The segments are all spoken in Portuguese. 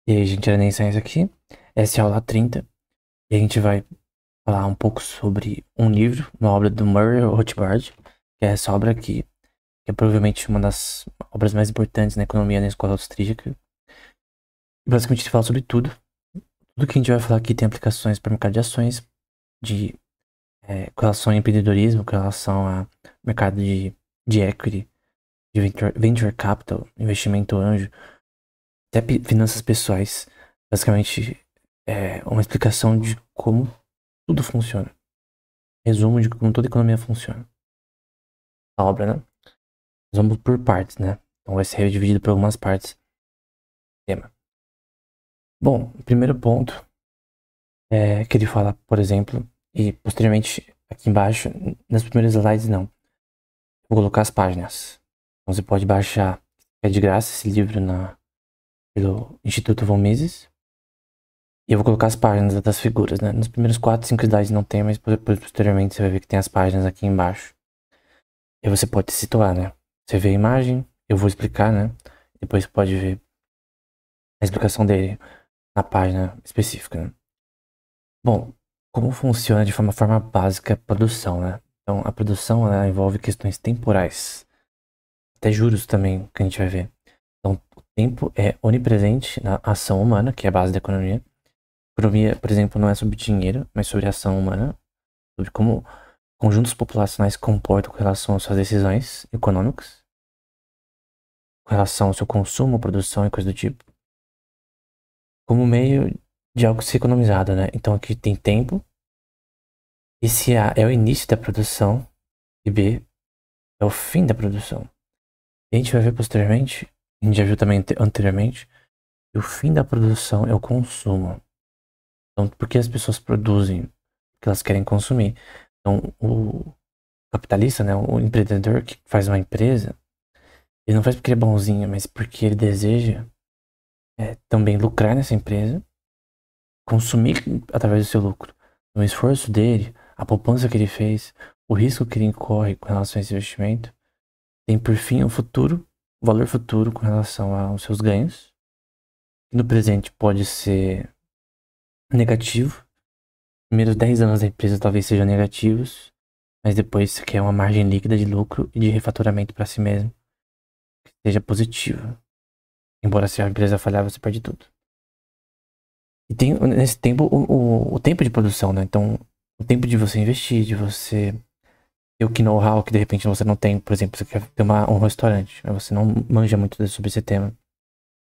E aí, gente, era nem Science aqui. Essa é a aula 30. E a gente vai falar um pouco sobre um livro, uma obra do Murray Rothbard, que é essa obra aqui, que é provavelmente uma das obras mais importantes na economia na escola austríaca. E basicamente ele fala sobre tudo. Tudo que a gente vai falar aqui tem aplicações para o mercado de ações, de com relação ao empreendedorismo, com relação ao mercado de equity, de venture capital, investimento anjo, até finanças pessoais. Basicamente, é uma explicação de como tudo funciona. Resumo de como toda economia funciona. A obra, né? Nós vamos por partes, né? Então vai ser dividido por algumas partes. Tema. Bom, o primeiro ponto é que ele fala, por exemplo, e posteriormente aqui embaixo, nas primeiras slides não. Vou colocar as páginas. Então você pode baixar, é de graça esse livro pelo Instituto Von Mises. E eu vou colocar as páginas das figuras, né? Nos primeiros 4, 5 slides não tem, mas posteriormente você vai ver que tem as páginas aqui embaixo. E você pode se situar, né? Você vê a imagem, eu vou explicar, né? Depois você pode ver a explicação dele na página específica, né? Bom, como funciona de forma básica a produção, né? Então, a produção ela envolve questões temporais, até juros também, que a gente vai ver. Então, o tempo é onipresente na ação humana, que é a base da economia. Economia, por exemplo, não é sobre dinheiro, mas sobre ação humana, sobre como conjuntos populacionais se comportam com relação às suas decisões econômicas, com relação ao seu consumo, produção e coisa do tipo, como meio de algo ser economizado, né? Então aqui tem tempo, esse A é o início da produção e B é o fim da produção. E a gente vai ver posteriormente, a gente já viu também anteriormente, que o fim da produção é o consumo. Então, por que as pessoas produzem? Porque elas querem consumir. Então, o capitalista, né, o empreendedor que faz uma empresa, ele não faz porque ele é bonzinho, mas porque ele deseja também lucrar nessa empresa, consumir através do seu lucro. O esforço dele, a poupança que ele fez, o risco que ele incorre com relação a esse investimento, tem por fim o valor futuro com relação aos seus ganhos. No presente pode ser negativo. Primeiros 10 anos da empresa talvez sejam negativos, mas depois você quer uma margem líquida de lucro e de refaturamento para si mesmo que seja positiva. Embora se a empresa falhar, você perde tudo. E tem nesse tempo o tempo de produção, né? Então, o tempo de você investir, de você ter o know-how que de repente você não tem. Por exemplo, você quer ter um restaurante, mas você não manja muito sobre esse tema.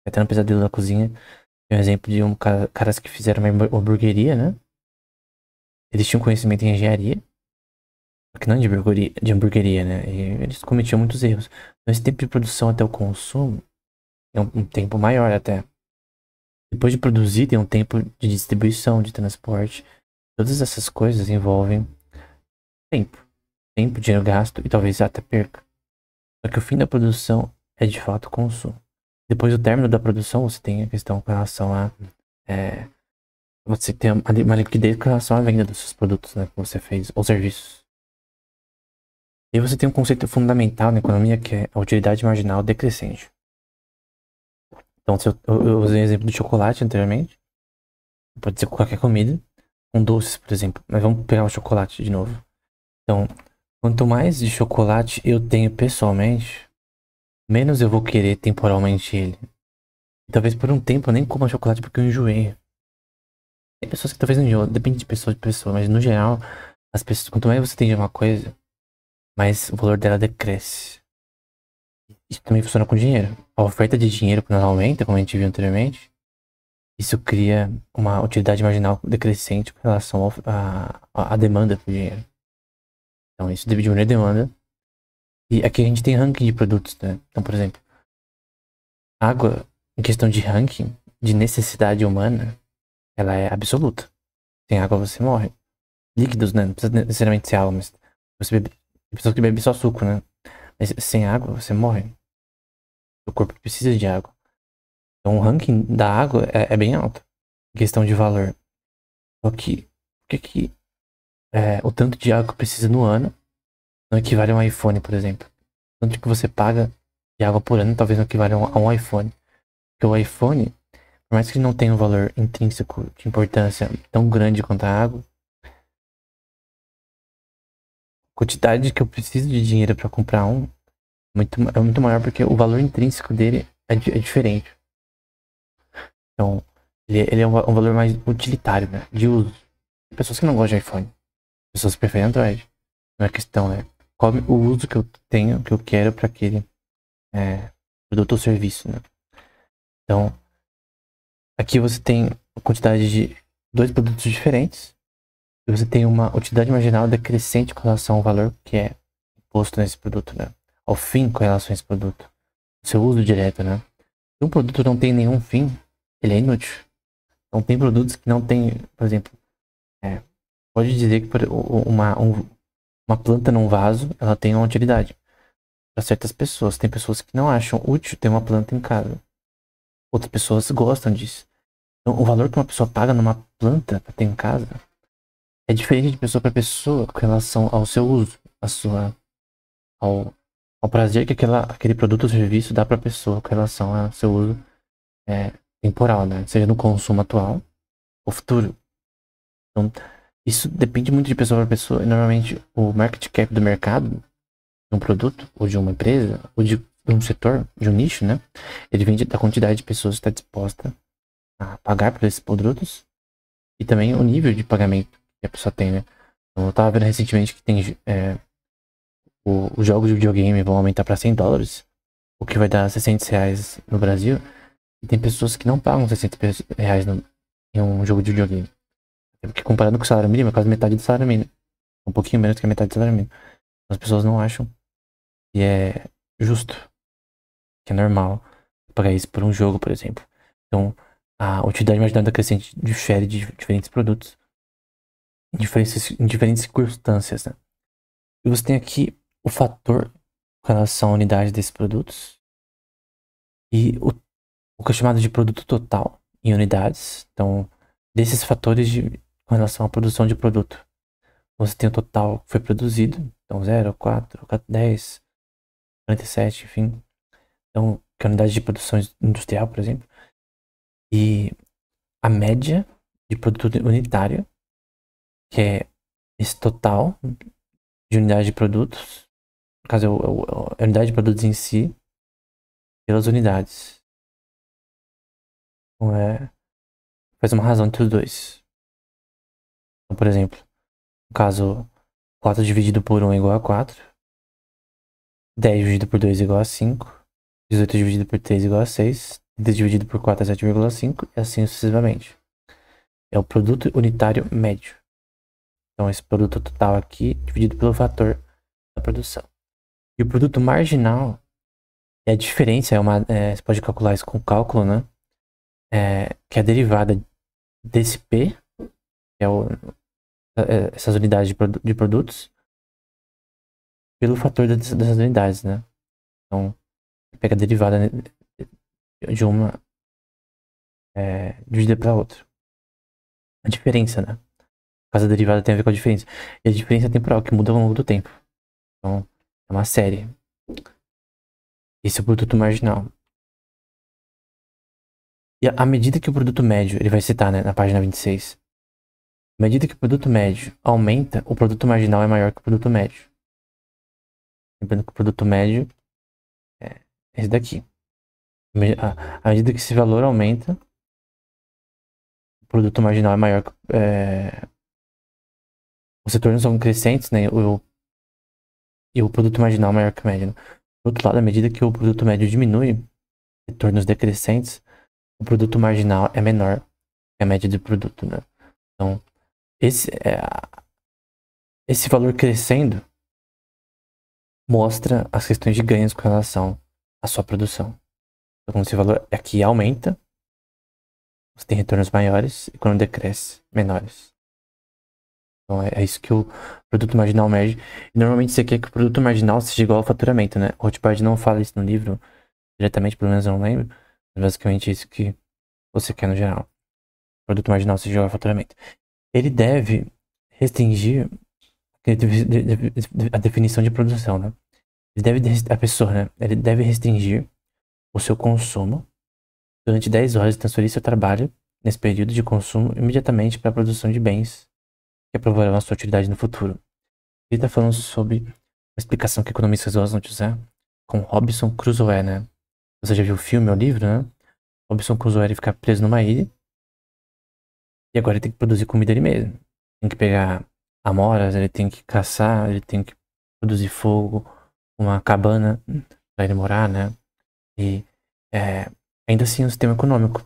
Até no Pesadelo da Cozinha, tem um exemplo de caras que fizeram uma hamburgueria, né? Eles tinham conhecimento em engenharia, só que não de hamburgueria, né? E eles cometiam muitos erros. Então, esse tempo de produção até o consumo é um tempo maior até. Depois de produzir, tem um tempo de distribuição, de transporte. Todas essas coisas envolvem tempo. Tempo, dinheiro gasto e talvez até perca. Só que o fim da produção é de fato o consumo. Depois do término da produção, você tem a questão com relação a você ter uma liquidez com relação à venda dos seus produtos, né, que você fez, ou serviços. E você tem um conceito fundamental na economia que é a utilidade marginal decrescente. Então, se eu usei o exemplo do chocolate anteriormente, pode ser qualquer comida, com doces, por exemplo, mas vamos pegar o chocolate de novo. Então, quanto mais de chocolate eu tenho pessoalmente, menos eu vou querer temporalmente ele. E talvez por um tempo eu nem coma chocolate porque eu enjoei. Tem pessoas que talvez não enjoam, depende de pessoa, mas no geral, as pessoas, quanto mais você tem de uma coisa, mais o valor dela decresce. Isso também funciona com dinheiro. A oferta de dinheiro, quando ela aumenta, como a gente viu anteriormente, isso cria uma utilidade marginal decrescente com relação à demanda por dinheiro. Então isso deve diminuir a demanda. E aqui a gente tem ranking de produtos, né? Então, por exemplo, água, em questão de ranking, de necessidade humana, ela é absoluta. Sem água você morre. Líquidos, né? Não precisa necessariamente ser água, mas você bebe, tem pessoas que bebem só suco, né? Mas sem água você morre. O corpo precisa de água. Então o ranking da água é bem alto. Em questão de valor. Só que, o tanto de água que precisa no ano não equivale a um iPhone, por exemplo. O tanto que você paga de água por ano talvez não equivale a um iPhone. Porque o iPhone, por mais que não tenha um valor intrínseco de importância tão grande quanto a água, a quantidade que eu preciso de dinheiro para comprar é muito maior porque o valor intrínseco dele é diferente. Então, ele é um valor mais utilitário, né? De uso. Tem pessoas que não gostam de iPhone. Pessoas preferem Android. Não é questão, né? Qual o uso que eu tenho, que eu quero para aquele produto ou serviço, né? Então, aqui você tem a quantidade de dois produtos diferentes. E você tem uma utilidade marginal decrescente com relação ao valor que é posto nesse produto, né? Ao fim com relação a esse produto. O seu uso direto, né? Se um produto não tem nenhum fim, ele é inútil. Então tem produtos que não tem, por exemplo, pode dizer que uma planta num vaso, ela tem uma utilidade. Para certas pessoas, tem pessoas que não acham útil ter uma planta em casa. Outras pessoas gostam disso. Então o valor que uma pessoa paga numa planta para ter em casa é diferente de pessoa para pessoa com relação ao seu uso, ao, ao prazer que aquele produto ou serviço dá para a pessoa com relação ao seu uso temporal, né? Seja no consumo atual ou futuro. Então, isso depende muito de pessoa para pessoa. E normalmente o market cap do mercado, de um produto, ou de uma empresa, ou de um setor, de um nicho, né? Ele vem da quantidade de pessoas que está disposta a pagar por esses produtos e também o nível de pagamento que a pessoa tem, né? Então, eu tava vendo recentemente que tem os jogos de videogame vão aumentar para $100, o que vai dar R$ 600 no Brasil. E tem pessoas que não pagam R$ 600 em um jogo de videogame. Porque comparando com o salário mínimo, é quase metade do salário mínimo. Um pouquinho menos que a metade do salário mínimo. As pessoas não acham que é justo, que é normal pagar isso por um jogo, por exemplo. Então, a utilidade marginal da crescente difere de diferentes produtos em diferentes circunstâncias, né? E você tem aqui o fator com relação à unidade desses produtos e o que é chamado de produto total em unidades. Então, desses fatores com relação à produção de produto. Você tem o total que foi produzido, então 0, 4, 10, 47, enfim. Então, que é a unidade de produção industrial, por exemplo. E a média de produto unitário, que é esse total de unidade de produtos. No caso, a unidade de produtos em si, pelas unidades. Então, faz uma razão entre os dois. Então, por exemplo, no caso, 4 dividido por 1 é igual a 4. 10 dividido por 2 é igual a 5. 18 dividido por 3 é igual a 6. 30 dividido por 4 é 7,5. E assim sucessivamente. É o produto unitário médio. Então, esse produto total aqui, dividido pelo fator da produção. E o produto marginal é a diferença, você pode calcular isso com cálculo, né? Que é a derivada desse P, que é essas unidades de produtos, pelo fator dessas unidades, né? Então, pega a derivada de uma dividida para outra. A diferença, né? Por causa da derivada tem a ver com a diferença. E a diferença é temporal, que muda ao longo do tempo. Então, é uma série. Esse é o produto marginal. E à medida que o produto médio, ele vai citar, né, na página 26. À medida que o produto médio aumenta, o produto marginal é maior que o produto médio. Lembrando que o produto médio é esse daqui. À medida que esse valor aumenta, o produto marginal é maior que... os retornos são crescentes, né? E o produto marginal é maior que o médio. Por outro lado, à medida que o produto médio diminui, retornos decrescentes, o produto marginal é menor que a média do produto, né? Então, esse valor crescendo mostra as questões de ganhos com relação à sua produção. Então, quando esse valor aqui aumenta, você tem retornos maiores, e quando decresce, menores. Então, é isso que o produto marginal mede. E normalmente você quer que o produto marginal seja igual ao faturamento, né? O Rothbard não fala isso no livro diretamente, pelo menos eu não lembro. Mas basicamente é isso que você quer no geral. O produto marginal seja igual ao faturamento. Ele deve restringir a definição de produção, né? A pessoa, né? Ele deve restringir o seu consumo durante 10 horas e transferir seu trabalho nesse período de consumo imediatamente para a produção de bens que aprovarão a sua utilidade no futuro. Ele está falando sobre uma explicação que economistas gostam de usar com Robinson Crusoe, né? Você já viu o filme ou o livro, né? Robinson Crusoe ele fica preso numa ilha e agora ele tem que produzir comida ele mesmo. Tem que pegar amoras, ele tem que caçar, ele tem que produzir fogo, uma cabana para ele morar, né? E ainda assim é um sistema econômico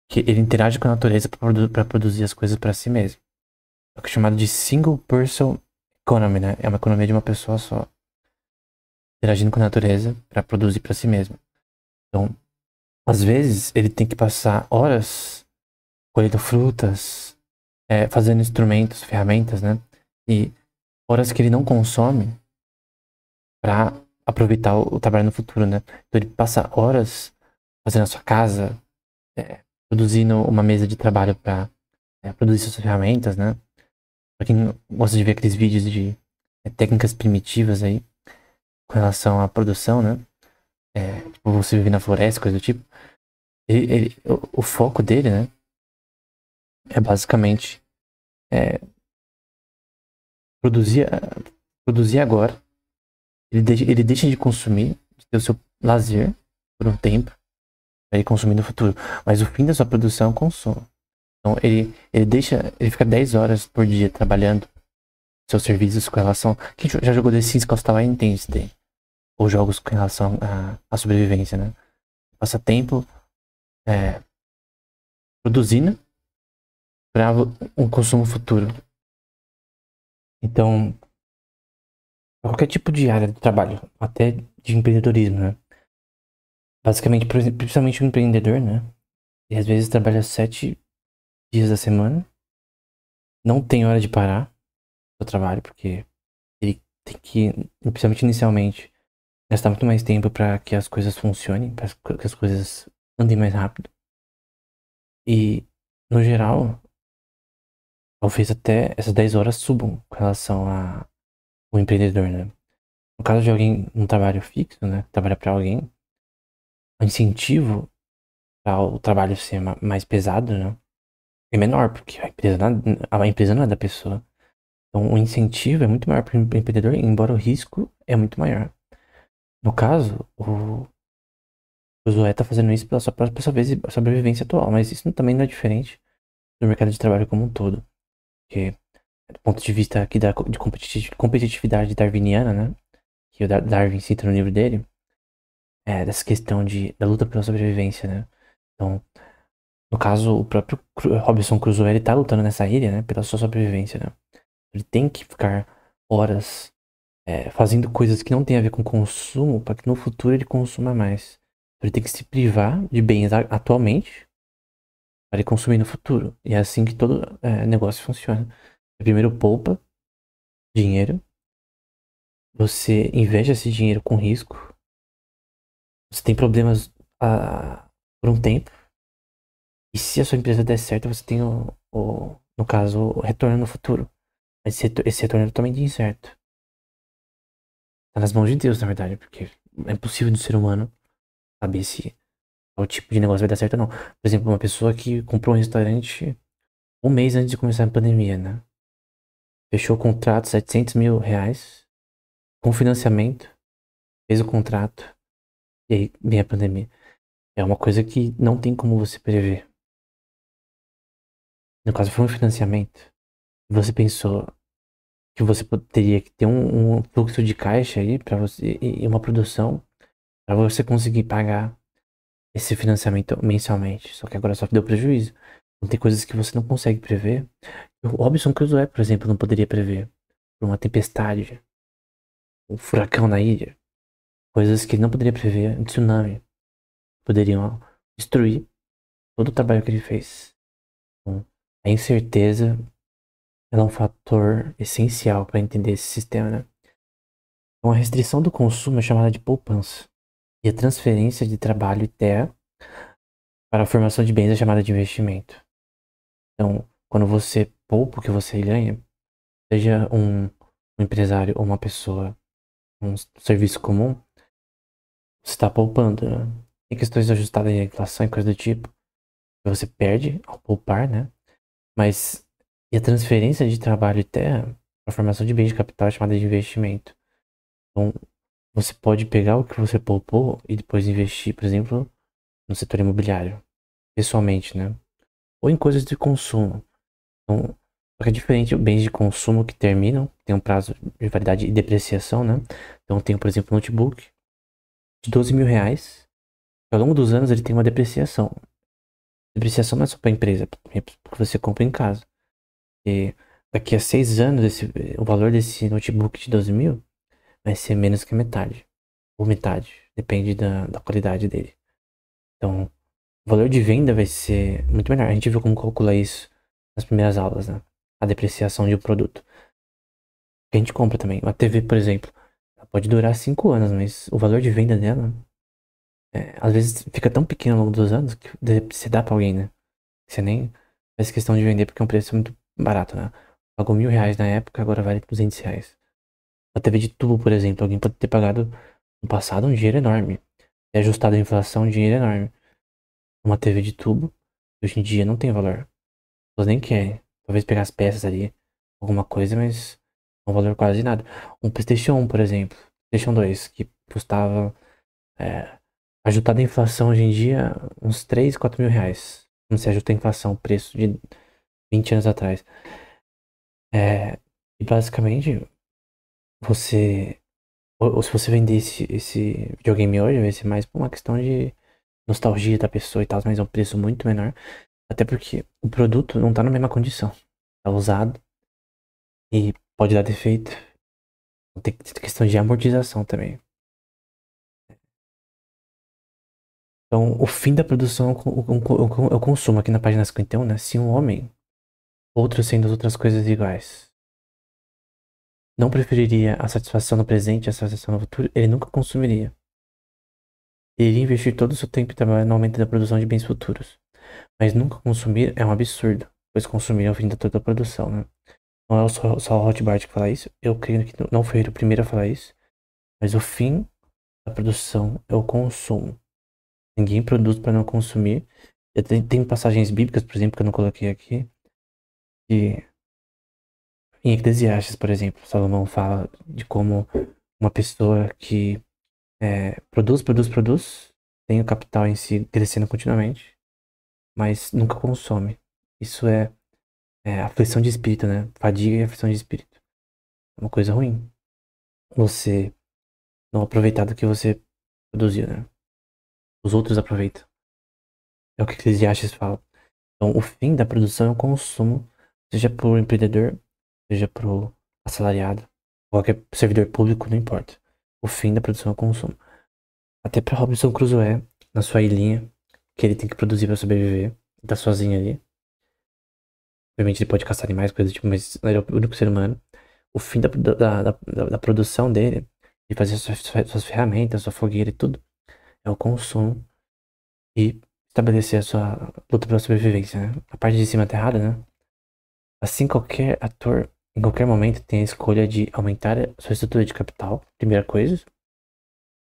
que ele interage com a natureza para produzir as coisas para si mesmo. É o que é chamado de single person economy, né? É uma economia de uma pessoa só, interagindo com a natureza para produzir para si mesmo. Então, às vezes, ele tem que passar horas colhendo frutas, fazendo instrumentos, ferramentas, né? E horas que ele não consome para aproveitar o trabalho no futuro, né? Então, ele passa horas fazendo a sua casa, produzindo uma mesa de trabalho para produzir suas ferramentas, né? Pra quem gosta de ver aqueles vídeos de técnicas primitivas aí, com relação à produção, né? Tipo, você vive na floresta, coisa do tipo. O foco dele, né? É basicamente produzir, produzir agora. Ele deixa de consumir, de ter o seu lazer por um tempo, para ele consumir no futuro. Mas o fim da sua produção é o consumo. Então ele fica 10 horas por dia trabalhando seus serviços com relação. Quem já jogou The Sims Costa lá entende isso daí. Ou jogos com relação à sobrevivência, né? Passa tempo produzindo para um consumo futuro. Então, qualquer tipo de área de trabalho, até de empreendedorismo, né? Basicamente, principalmente o empreendedor, né? E às vezes trabalha 7 dias da semana, não tem hora de parar no trabalho, porque ele tem que, principalmente inicialmente, gastar muito mais tempo para que as coisas funcionem, para que as coisas andem mais rápido. E, no geral, talvez até essas 10 horas subam com relação ao empreendedor, né? No caso de alguém num trabalho fixo, né? Trabalha para alguém, o incentivo para o trabalho ser mais pesado, né? É menor, porque a empresa não é da pessoa. Então o incentivo é muito maior para o empreendedor, embora o risco é muito maior. No caso, o Zoé está fazendo isso pela sua própria sobrevivência atual, mas isso também não é diferente do mercado de trabalho como um todo. Porque, do ponto de vista aqui de competitividade darwiniana, né? Que o Darwin cita no livro dele, dessa questão da luta pela sobrevivência, né? Então, no caso, o próprio Robinson Crusoe, ele tá lutando nessa ilha, né? Pela sua sobrevivência, né? Ele tem que ficar horas fazendo coisas que não tem a ver com consumo para que no futuro ele consuma mais. Ele tem que se privar de bens atualmente para ele consumir no futuro. E é assim que todo negócio funciona. Primeiro poupa dinheiro, você investe esse dinheiro com risco, você tem problemas por um tempo, e se a sua empresa der certo, você tem no caso, o retorno no futuro. Mas esse retorno é totalmente incerto. Tá nas mãos de Deus, na verdade, porque é impossível do ser humano saber se o tipo de negócio vai dar certo ou não. Por exemplo, uma pessoa que comprou um restaurante um mês antes de começar a pandemia, né? Fechou o contrato, R$ 700 mil, com financiamento, fez o contrato, e aí vem a pandemia. É uma coisa que não tem como você prever. No caso, foi um financiamento. Você pensou que você teria que ter um fluxo de caixa aí para você e uma produção para você conseguir pagar esse financiamento mensalmente. Só que agora só deu prejuízo. Então, tem coisas que você não consegue prever. O Robinson Crusoe, por exemplo, não poderia prever. Uma tempestade, um furacão na ilha. Coisas que ele não poderia prever. Um tsunami. Poderiam destruir todo o trabalho que ele fez. Então, a incerteza ela é um fator essencial para entender esse sistema, né? Então, a restrição do consumo é chamada de poupança. E a transferência de trabalho e terra para a formação de bens é chamada de investimento. Então, quando você poupa o que você ganha, seja um empresário ou uma pessoa, um serviço comum, você está poupando, né? Tem questões ajustadas à inflação e coisa do tipo, que você perde ao poupar, né? Mas e a transferência de trabalho e terra, a formação de bens de capital é chamada de investimento. Então, você pode pegar o que você poupou e depois investir, por exemplo, no setor imobiliário, pessoalmente, né? Ou em coisas de consumo. Então, só que é diferente bens de consumo que terminam, tem um prazo de validade e depreciação, né? Então, eu tenho, por exemplo, um notebook de 12 mil reais. Ao longo dos anos, ele tem uma depreciação. Depreciação não é só para a empresa, é porque você compra em casa. E daqui a 6 anos, o valor desse notebook de 12 mil vai ser menos que metade. Ou metade, depende da qualidade dele. Então, o valor de venda vai ser muito menor. A gente viu como calcular isso nas primeiras aulas, né? A depreciação de um produto. Que a gente compra também. Uma TV, por exemplo, ela pode durar 5 anos, mas o valor de venda dela, às vezes fica tão pequeno ao longo dos anos que você dá pra alguém, né? Você nem faz questão de vender porque é um preço muito barato, né? Pagou 1.000 reais na época, agora vale 200 reais. A TV de tubo, por exemplo, alguém pode ter pagado no passado um dinheiro enorme. E ajustado a inflação, um dinheiro enorme. Uma TV de tubo, hoje em dia não tem valor. As pessoas nem querem. Talvez pegar as peças ali, alguma coisa, mas não valor quase nada. Um PlayStation 1, por exemplo. PlayStation 2, que custava, é, ajustado a inflação hoje em dia, uns 3 4 mil reais. Não se ajusta a inflação, o preço de 20 anos atrás. E basicamente, você. Ou se você vender esse videogame hoje, vai ser mais por uma questão de nostalgia da pessoa e tal, mas é um preço muito menor. Até porque o produto não tá na mesma condição. Tá usado e pode dar defeito. Tem questão de amortização também. Então, o fim da produção é o consumo. Aqui na página 51, né? Se um homem, outro sendo as outras coisas iguais, não preferiria a satisfação no presente e a satisfação no futuro, ele nunca consumiria. Ele iria investir todo o seu tempo e trabalho no aumento da produção de bens futuros. Mas nunca consumir é um absurdo, pois consumir é o fim de toda a produção, né? Não é só o Hotbart que fala isso. Eu creio que não foi ele o primeiro a falar isso. Mas o fim da produção é o consumo. Ninguém produz para não consumir. Tem passagens bíblicas, por exemplo, que eu não coloquei aqui. E em Eclesiastes, por exemplo, Salomão fala de como uma pessoa que produz, tem o capital em si crescendo continuamente, mas nunca consome. Isso é aflição de espírito, né? Fadiga e aflição de espírito. É uma coisa ruim. Você não aproveitar do que você produziu, né? Os outros aproveitam. É o que Eclesiastes fala. Então, o fim da produção é o consumo, seja pro empreendedor, seja pro assalariado, qualquer servidor público, não importa. O fim da produção é o consumo. Até pra Robinson Crusoe, na sua ilhinha, que ele tem que produzir pra sobreviver, ele tá sozinho ali. Obviamente ele pode caçar animais, coisas do tipo, mas ele é o único ser humano. O fim da produção dele, de fazer suas ferramentas, sua fogueira e tudo, é o consumo e estabelecer a sua luta pela sobrevivência, né? A parte de cima tá errada, né? Assim, qualquer ator, em qualquer momento, tem a escolha de aumentar a sua estrutura de capital, primeira coisa.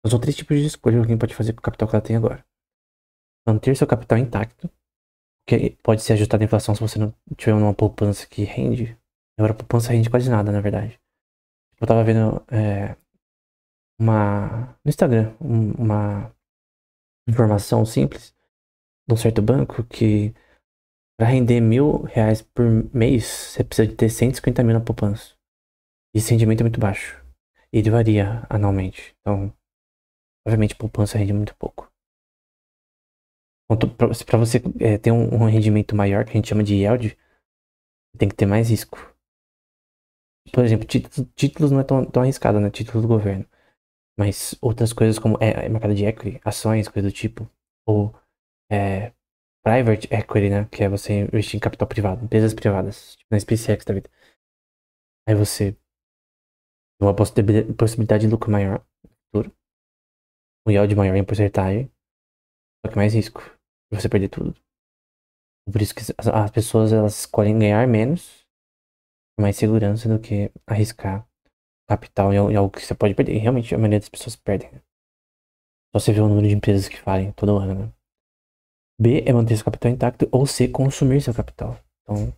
São 3 tipos de escolha que alguém pode fazer com o capital que ela tem agora. Manter seu capital intacto, que pode ser ajustado à inflação se você não tiver uma poupança que rende. Agora, a poupança rende quase nada, na verdade. Eu tava vendo no Instagram uma informação simples de um certo banco que para render 1.000 reais por mês, você precisa de ter 150 mil na poupança. E esse rendimento é muito baixo. E ele varia anualmente. Então, obviamente, poupança rende muito pouco. Para você ter um rendimento maior, que a gente chama de yield, tem que ter mais risco. Por exemplo, títulos não é tão arriscado, né? Títulos do governo. Mas outras coisas como mercado de equity, ações, coisa do tipo. Ou é, private equity, né? Que é você investir em capital privado, empresas privadas. Tipo na SpaceX da vida. Aí você tem uma possibilidade de lucro maior no futuro. Um yield maior em porcentagem. Só que mais risco. De você perder tudo. Por isso que as pessoas elas escolhem ganhar menos, com mais segurança do que arriscar capital em algo que você pode perder. E realmente a maioria das pessoas perdem, né? Só você vê o número de empresas que falem todo ano, né? B é manter seu capital intacto, ou C, consumir seu capital. Então,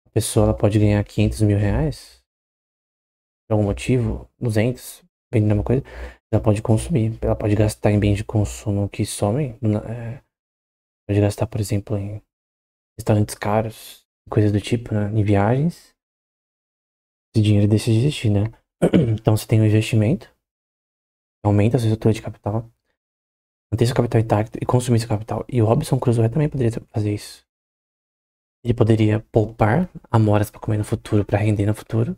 a pessoa ela pode ganhar 500 mil reais, por algum motivo, 200, vendendo uma coisa, ela pode consumir. Ela pode gastar em bens de consumo que somem, pode gastar, por exemplo, em restaurantes caros, coisas do tipo, né? Em viagens. Esse dinheiro deixa de existir, né? Então, você tem um investimento, aumenta a sua estrutura de capital, manter seu capital intacto e consumir seu capital. E o Robinson Crusoe também poderia fazer isso. Ele poderia poupar amoras para comer no futuro, para render no futuro,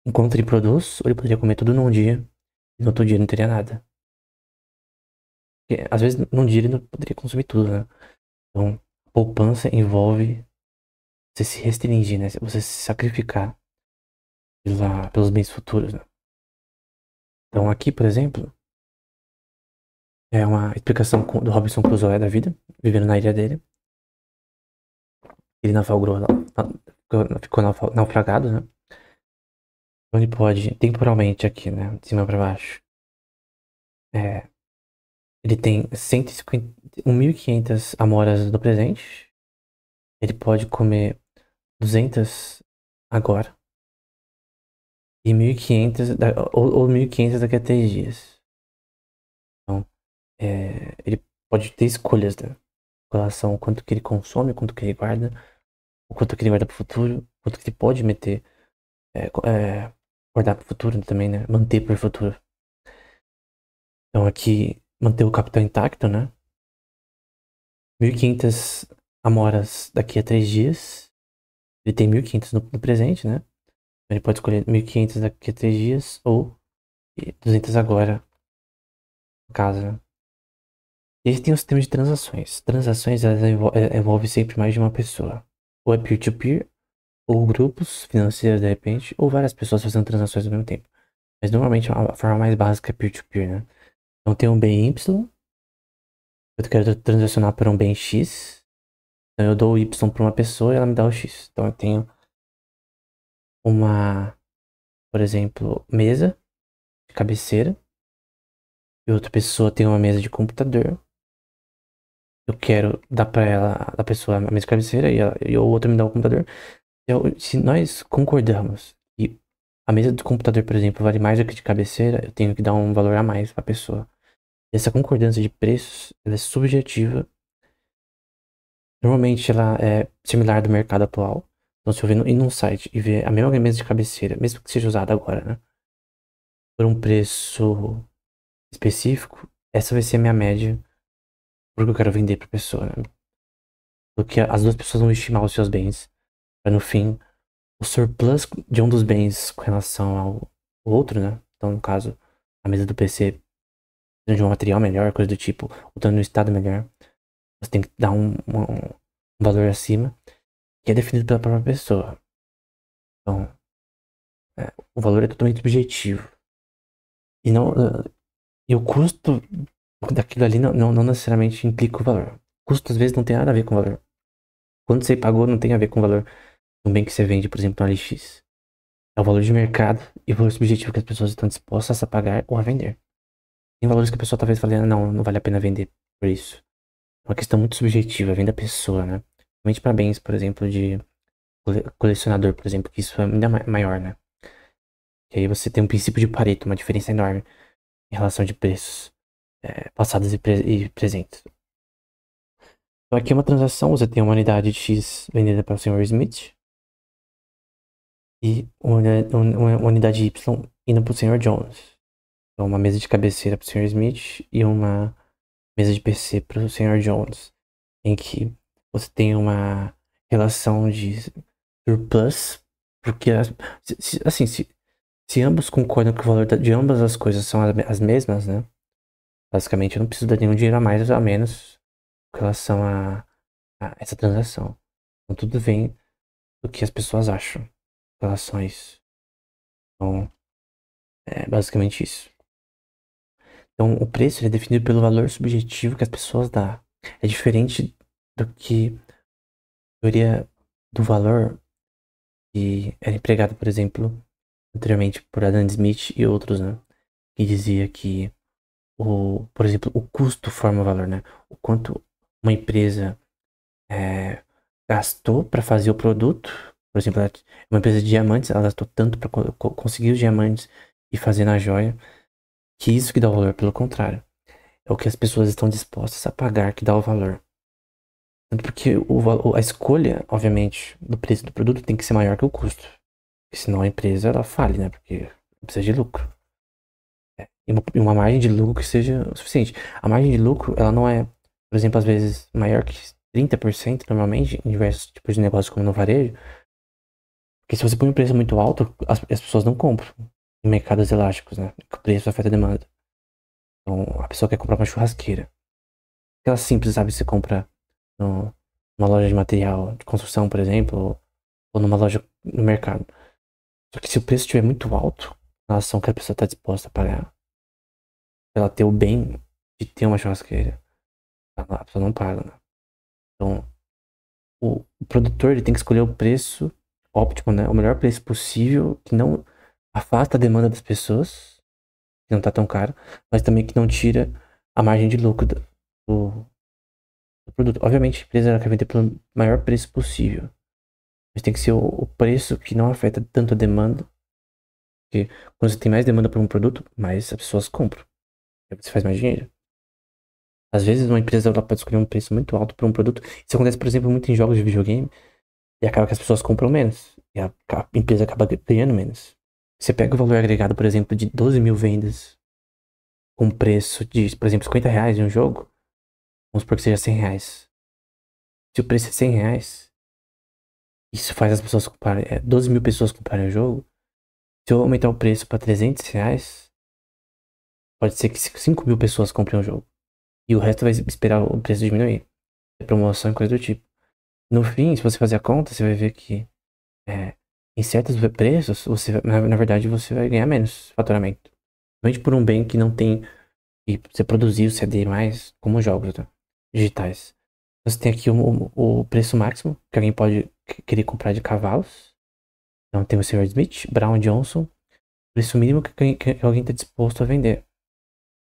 enquanto ele produz, ou ele poderia comer tudo num dia e no outro dia não teria nada. Porque, às vezes, num dia ele não poderia consumir tudo, né? Então, poupança envolve você se restringir, né? Você se sacrificar pelos bens futuros, né? Então, aqui, por exemplo, é uma explicação do Robinson Crusoe da vida, vivendo na ilha dele. Ele naufragou, ficou naufragado, né? Então, ele pode, temporalmente aqui, né? De cima pra baixo. Ele tem 1.500 amoras no presente. Ele pode comer 200 agora. E 1.500, ou 1.500 daqui a 3 dias. Então, ele pode ter escolhas, né? Com relação ao quanto que ele consome, quanto que ele guarda, o quanto que ele guarda pro futuro, quanto que ele pode meter, guardar pro futuro também, né? Manter pro futuro. Então aqui, manter o capital intacto, né? 1.500 amoras daqui a 3 dias. Ele tem 1.500 no presente, né? Ele pode escolher 1.500 daqui a 3 dias ou 200 agora, no caso, né? E aí tem o sistema de transações. Transações, elas envolvem sempre mais de uma pessoa. Ou é peer-to-peer, ou grupos financeiros, de repente, ou várias pessoas fazendo transações ao mesmo tempo. Mas normalmente a forma mais básica é peer-to-peer, né? Então tem um bem Y, eu quero transacionar para um bem X, então eu dou o Y para uma pessoa e ela me dá o X. Então eu tenho uma, por exemplo, mesa de cabeceira, e outra pessoa tem uma mesa de computador. Eu quero dar pra ela, a pessoa, a mesa de cabeceira e o outro me dá o computador. Se nós concordamos que a mesa do computador, por exemplo, vale mais do que de cabeceira, eu tenho que dar um valor a mais pra pessoa. E essa concordância de preços, ela é subjetiva. Normalmente ela é similar do mercado atual. Então se eu ir num site e ver a mesma mesa de cabeceira, mesmo que seja usada agora, né? Por um preço específico, essa vai ser a minha média porque eu quero vender pra pessoa, né? Porque as duas pessoas vão estimar os seus bens. Pra no fim, o surplus de um dos bens com relação ao outro, né? Então, no caso, a mesa do PC de um material melhor, coisa do tipo, ou estando no estado melhor, você tem que dar um valor acima, que é definido pela própria pessoa. Então, o valor é totalmente subjetivo. E não, e o custo daquilo ali não necessariamente implica o valor. O custo, às vezes, não tem nada a ver com o valor. Quanto você pagou não tem a ver com o valor de um bem que você vende, por exemplo, no LX. É o valor de mercado e o valor subjetivo que as pessoas estão dispostas a pagar ou a vender. Tem valores que a pessoa talvez fale, não vale a pena vender por isso. É uma questão muito subjetiva, vem da pessoa, né? Principalmente para bens, por exemplo, de colecionador, por exemplo, que isso é ainda maior, né? E aí você tem um princípio de Pareto, uma diferença enorme em relação de preços passados e presentes. Então aqui é uma transação, você tem uma unidade de X vendida para o Sr. Smith e uma unidade Y indo para o Sr. Jones. Então uma mesa de cabeceira para o Sr. Smith e uma mesa de PC para o Sr. Jones, em que você tem uma relação de surplus, porque se ambos concordam que o valor de ambas as coisas são as mesmas, né? Basicamente eu não preciso dar nenhum dinheiro a mais ou a menos com relação a essa transação. Então tudo vem do que as pessoas acham em relação a isso. Então é basicamente isso. Então o preço ele é definido pelo valor subjetivo que as pessoas dão. É diferente do que teoria do valor que era empregado, por exemplo, anteriormente por Adam Smith e outros, né? Que dizia que por exemplo, o custo forma o valor, né? O quanto uma empresa gastou para fazer o produto. Por exemplo, uma empresa de diamantes, ela gastou tanto para conseguir os diamantes e fazer na joia, que isso que dá o valor, pelo contrário. É o que as pessoas estão dispostas a pagar que dá o valor. Tanto porque a escolha, obviamente, do preço do produto tem que ser maior que o custo. Porque senão a empresa ela fale, né? Porque precisa de lucro. E uma margem de lucro que seja o suficiente. A margem de lucro, ela não é, por exemplo, às vezes maior que 30% normalmente, em diversos tipos de negócios como no varejo. Porque se você põe um preço muito alto, as pessoas não compram em mercados elásticos, né? Que o preço afeta a demanda. Então, a pessoa quer comprar uma churrasqueira. Aquela simples, sabe? Você compra no, numa loja de material de construção, por exemplo, ou numa loja no mercado. Só que se o preço estiver muito alto, em relação ao que a pessoa está disposta a pagar, pra ela ter o bem de ter uma churrasqueira, a pessoa não paga, né? Então, o produtor ele tem que escolher o preço óptimo, né? O melhor preço possível, que não afasta a demanda das pessoas, que não tá tão caro, mas também que não tira a margem de lucro do, do produto. Obviamente, a empresa ela quer vender pelo maior preço possível, mas tem que ser o preço que não afeta tanto a demanda, porque quando você tem mais demanda por um produto, mais as pessoas compram, aí você faz mais dinheiro. Às vezes, uma empresa ela pode escolher um preço muito alto para um produto. Isso acontece, por exemplo, muito em jogos de videogame. E acaba que as pessoas compram menos. E a empresa acaba ganhando menos. Você pega o valor agregado, por exemplo, de 12 mil vendas com preço de, por exemplo, R$ 50 em um jogo. Vamos supor que seja R$ 100. Se o preço é R$ 100, isso faz as pessoas comprarem, 12 mil pessoas comprarem o jogo. Se eu aumentar o preço para R$ 300, pode ser que 5 mil pessoas comprem o jogo. E o resto vai esperar o preço diminuir. É promoção e coisa do tipo. No fim, se você fazer a conta, você vai ver que em certos preços, na verdade, você vai ganhar menos faturamento. Somente por um bem que não tem que você produzir o CD mais, como jogos, né, digitais. Você tem aqui o preço máximo que alguém pode querer comprar de cavalos. Então tem o Sr. Smith, Brown Johnson, preço mínimo que alguém está disposto a vender.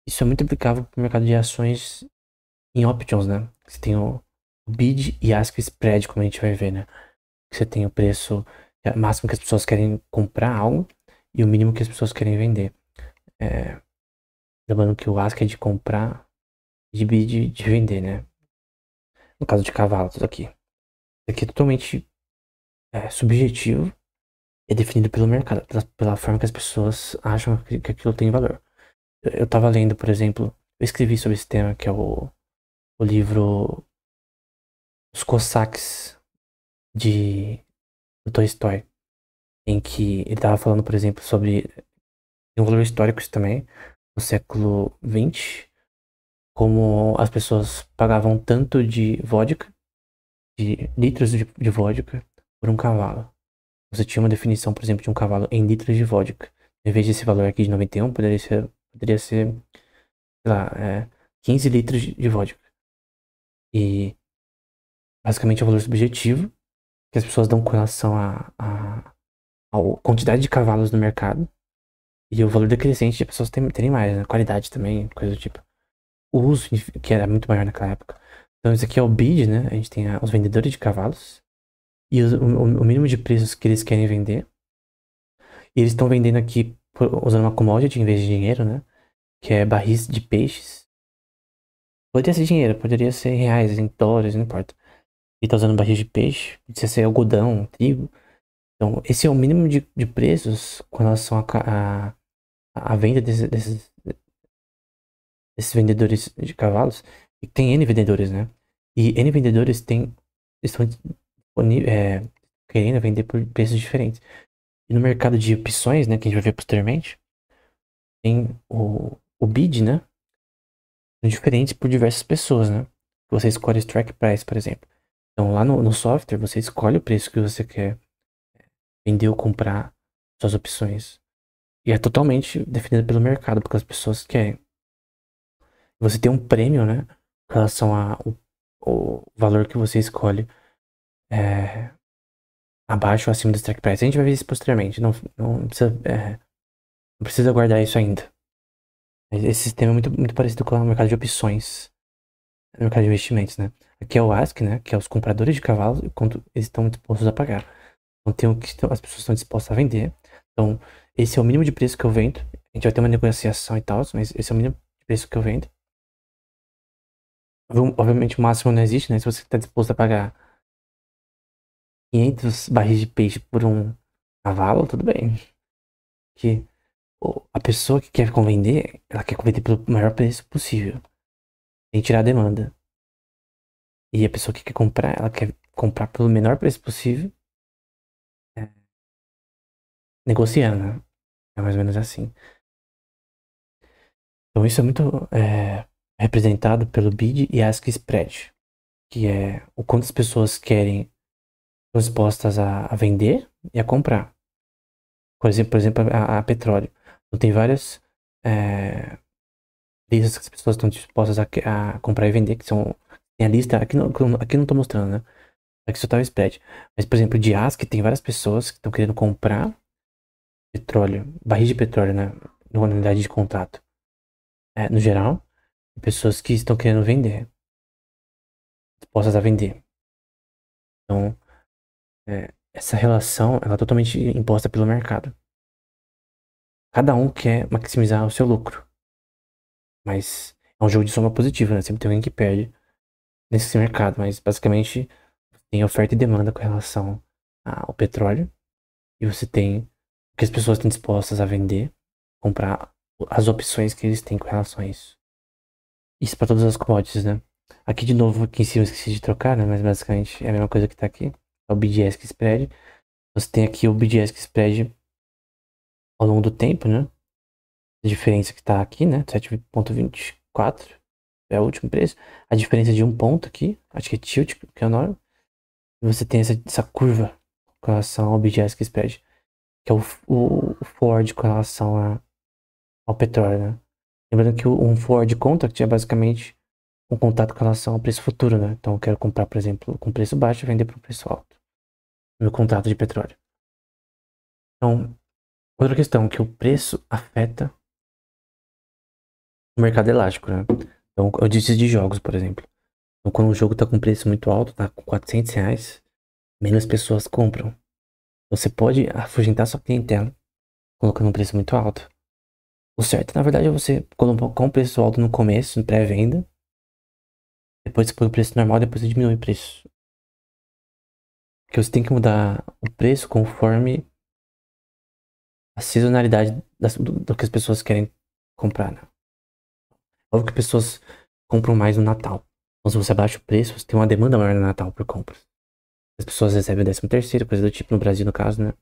Isso é muito aplicável para o mercado de ações em options, né? Você tem o bid e ask spread, como a gente vai ver, né? Você tem o preço máximo que as pessoas querem comprar algo e o mínimo que as pessoas querem vender. É, lembrando que o ask é de comprar e bid de vender, né? No caso de cavalos aqui. Isso aqui é totalmente subjetivo e é definido pelo mercado, pela forma que as pessoas acham que aquilo tem valor. Eu tava lendo, por exemplo, eu escrevi sobre esse tema, que é o livro Os Cossacks do Toy Story, em que ele tava falando, por exemplo, sobre tem um valor histórico isso também, no século XX, como as pessoas pagavam tanto de vodka, de litros de vodka, por um cavalo. Você tinha uma definição, por exemplo, de um cavalo em litros de vodka. Em vez desse valor aqui de 91, poderia ser, sei lá, 15 litros de vodka. E basicamente é o valor subjetivo que as pessoas dão com relação à quantidade de cavalos no mercado e o valor decrescente de pessoas terem mais, né? Qualidade também, coisa do tipo. O uso, que era muito maior naquela época. Então, isso aqui é o bid, né? A gente tem os vendedores de cavalos e o mínimo de preços que eles querem vender. E eles estão vendendo aqui usando uma commodity em vez de dinheiro, né? Que é barris de peixes. Poderia ser dinheiro, poderia ser reais, em dólares, não importa. E tá usando barris de peixe, poderia ser algodão, trigo. Então, esse é o mínimo de preços com relação a venda desses vendedores de cavalos. E tem N vendedores, né? E N vendedores estão querendo vender por preços diferentes. E no mercado de opções, né, que a gente vai ver posteriormente, tem o bid, né? São diferentes por diversas pessoas, né? Você escolhe o strike price, por exemplo. Então, lá no software, você escolhe o preço que você quer vender ou comprar suas opções. E é totalmente definido pelo mercado, porque as pessoas querem. Você tem um prêmio, né? Com relação ao valor que você escolhe é, abaixo ou acima do strike price. A gente vai ver isso posteriormente. Não precisa guardar isso ainda. Esse sistema é muito parecido com o mercado de opções, no mercado de investimentos, né? Aqui é o ASC, né? Que é os compradores de cavalos e quanto eles estão dispostos a pagar. Então tem o que as pessoas estão dispostas a vender. Então, esse é o mínimo de preço que eu vendo. A gente vai ter uma negociação e tal, mas esse é o mínimo de preço que eu vendo. Obviamente o máximo não existe, né? Se você está disposto a pagar 500 barris de peixe por um cavalo, tudo bem. Que a pessoa que quer vender, ela quer vender pelo maior preço possível. Sem tirar a demanda. E a pessoa que quer comprar, ela quer comprar pelo menor preço possível, é, negociando, né? É mais ou menos assim. Então isso é muito representado pelo bid e ask spread, que é o quanto as pessoas querem, estão dispostas a vender e a comprar. Por exemplo, a petróleo. Então tem várias listas que as pessoas estão dispostas a comprar e vender, que são. Tem a lista, aqui não tô mostrando, né? Aqui só tá o spread. Mas, por exemplo, de ask, tem várias pessoas que estão querendo comprar petróleo, barris de petróleo, né? Numa unidade de contrato. No geral, e pessoas que estão querendo vender, dispostas a vender. Então, essa relação, ela é totalmente imposta pelo mercado. Cada um quer maximizar o seu lucro, mas é um jogo de soma positiva, né? Sempre tem alguém que perde nesse mercado, mas basicamente tem oferta e demanda com relação ao petróleo, e você tem o que as pessoas estão dispostas a vender, comprar as opções que eles têm com relação a isso. Isso para todas as commodities, né? Aqui de novo, aqui em cima eu esqueci de trocar, né? Mas basicamente é a mesma coisa que tá aqui. É o BDS spread. Você tem aqui o BDS spread ao longo do tempo, né? A diferença que tá aqui, né? 7,24 é o último preço. A diferença de um ponto aqui, acho que é tilt, que é o nome. E você tem essa curva com relação ao BDS spread, que é o forward com relação ao petróleo, né? Lembrando que um forward contract é basicamente um contato com relação ao preço futuro, né? Então eu quero comprar, por exemplo, com preço baixo e vender por preço alto no contrato de petróleo. Então, outra questão que o preço afeta o mercado elástico, né? Então, eu disse de jogos, por exemplo. Então, quando um jogo tá com preço muito alto, tá com R$ 400, menos pessoas compram. Você pode afugentar sua clientela colocando um preço muito alto. O certo, na verdade, é você colocar um preço alto no começo, em pré-venda. Depois você põe o preço normal, depois você diminui o preço. Porque você tem que mudar o preço conforme a sazonalidade do que as pessoas querem comprar, né? Óbvio que pessoas compram mais no Natal. Então, se você abaixa o preço, você tem uma demanda maior no Natal por compras. As pessoas recebem o 13º, coisa do tipo, no Brasil, no caso, né?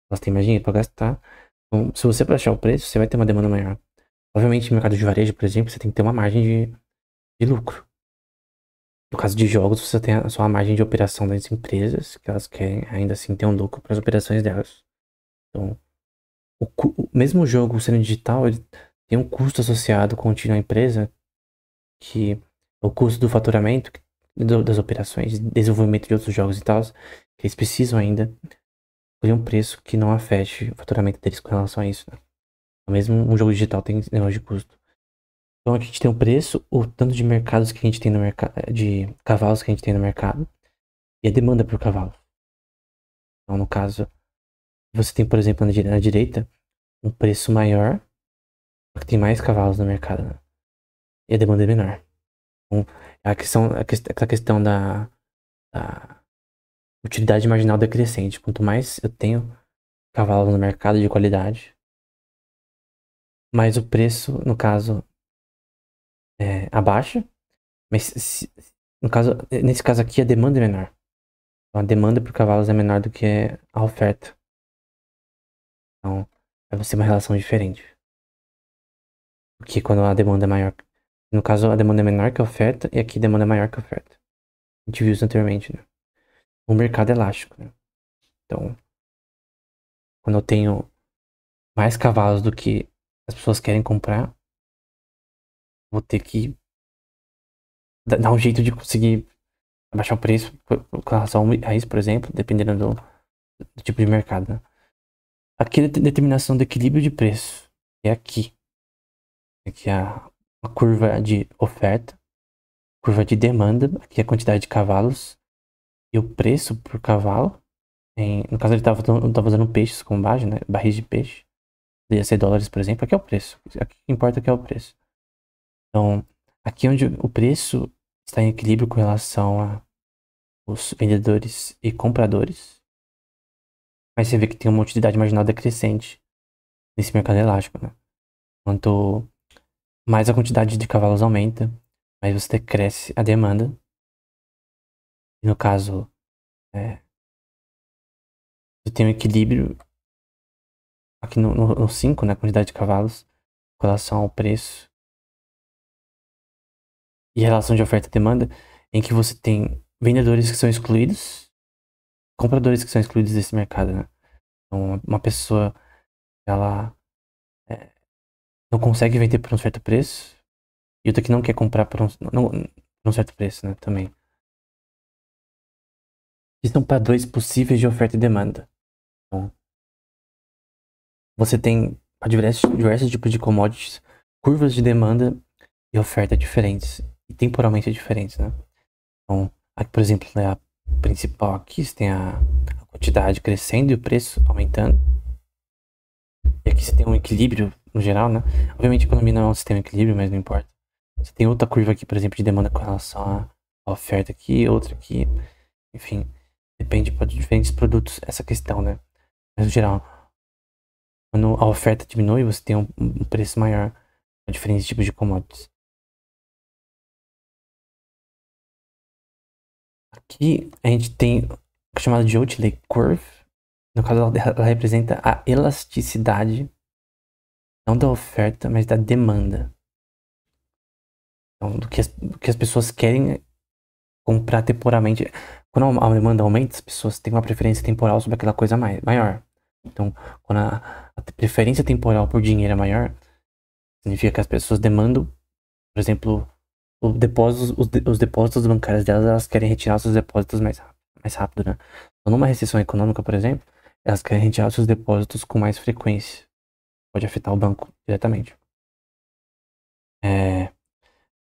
Elas têm mais dinheiro pra gastar. Então, se você baixar o preço, você vai ter uma demanda maior. Obviamente, no mercado de varejo, por exemplo, você tem que ter uma margem de lucro. No caso de jogos, você tem só a margem de operação das empresas, que elas querem ainda assim ter um lucro para as operações delas. Então, o mesmo jogo sendo digital, ele tem um custo associado contínuo à empresa, que é o custo do faturamento das operações, desenvolvimento de outros jogos e tal, que eles precisam ainda escolher um preço que não afete o faturamento deles com relação a isso, né? Mesmo um jogo digital tem negócio de custo. Então aqui a gente tem o preço, o tanto de mercados que a gente tem no mercado, de cavalos que a gente tem no mercado, e a demanda por cavalo. Então, no caso, você tem, por exemplo, na direita, um preço maior, porque tem mais cavalos no mercado, né? E a demanda é menor. Então, a questão da utilidade marginal decrescente. Quanto mais eu tenho cavalos no mercado de qualidade, mais o preço, no caso, abaixa. Mas, no caso, nesse caso aqui, a demanda é menor. Então, a demanda por cavalos é menor do que a oferta. Então, vai ser uma relação diferente. Porque quando a demanda é maior. No caso, a demanda é menor que a oferta, e aqui a demanda é maior que a oferta. A gente viu isso anteriormente, né? O mercado é elástico, né? Então, quando eu tenho mais cavalos do que as pessoas querem comprar, vou ter que dar um jeito de conseguir abaixar o preço com relação a isso, por exemplo, dependendo do tipo de mercado, né? Aqui é a determinação do equilíbrio de preço. É aqui. Aqui é a curva de oferta, curva de demanda, aqui é a quantidade de cavalos e o preço por cavalo. No caso ele tava usando peixes como base, né? Barris de peixe. Poderia ser dólares, por exemplo. Aqui é o preço. Aqui o que importa é que é o preço. Então, aqui onde o preço está em equilíbrio com relação a os vendedores e compradores. Mas você vê que tem uma utilidade marginal decrescente nesse mercado elástico, né? Quanto mais a quantidade de cavalos aumenta, mais você cresce a demanda. E no caso, você tem um equilíbrio aqui no 5, né? A quantidade de cavalos com relação ao preço e relação de oferta e demanda, em que você tem vendedores que são excluídos, compradores que são excluídos desse mercado, né? Então, uma pessoa, ela não consegue vender por um certo preço e outra que não quer comprar por um certo preço, né? Também. Existem padrões possíveis de oferta e demanda. Então, você tem diversos tipos de commodities, curvas de demanda e oferta diferentes e temporalmente diferentes, né? Então, aqui, por exemplo, é a principal aqui, você tem a quantidade crescendo e o preço aumentando. E aqui você tem um equilíbrio no geral, né? Obviamente a economia não é um sistema de equilíbrio, mas não importa. Você tem outra curva aqui, por exemplo, de demanda com relação à oferta aqui, outra aqui. Enfim, depende de diferentes produtos essa questão, né? Mas no geral, quando a oferta diminui, você tem um preço maior para diferentes tipos de commodities. Aqui a gente tem a chamada de Oatley Curve. No caso, ela representa a elasticidade, não da oferta, mas da demanda. Então, do que as pessoas querem comprar temporalmente. Quando a demanda aumenta, as pessoas têm uma preferência temporal sobre aquela coisa maior. Então, quando a preferência temporal por dinheiro é maior, significa que as pessoas demandam, por exemplo, os depósitos bancários delas, elas querem retirar os seus depósitos mais rápido, né? Então, numa recessão econômica, por exemplo, elas querem retirar os seus depósitos com mais frequência. Pode afetar o banco diretamente.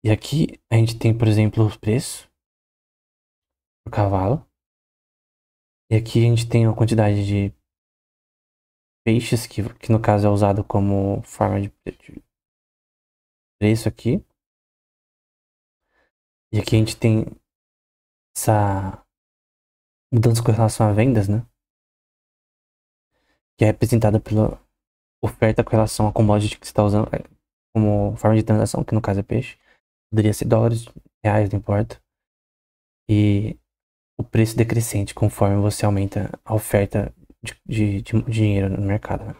E aqui a gente tem, por exemplo, os preços por cavalo. E aqui a gente tem a quantidade de peixes, que no caso é usado como forma de preço aqui. E aqui a gente tem essa mudança com relação a vendas, né? Que é representada pela oferta com relação a commodity que você está usando como forma de transação, que no caso é peixe. Poderia ser dólares, reais, não importa. E o preço decrescente conforme você aumenta a oferta de dinheiro no mercado, né?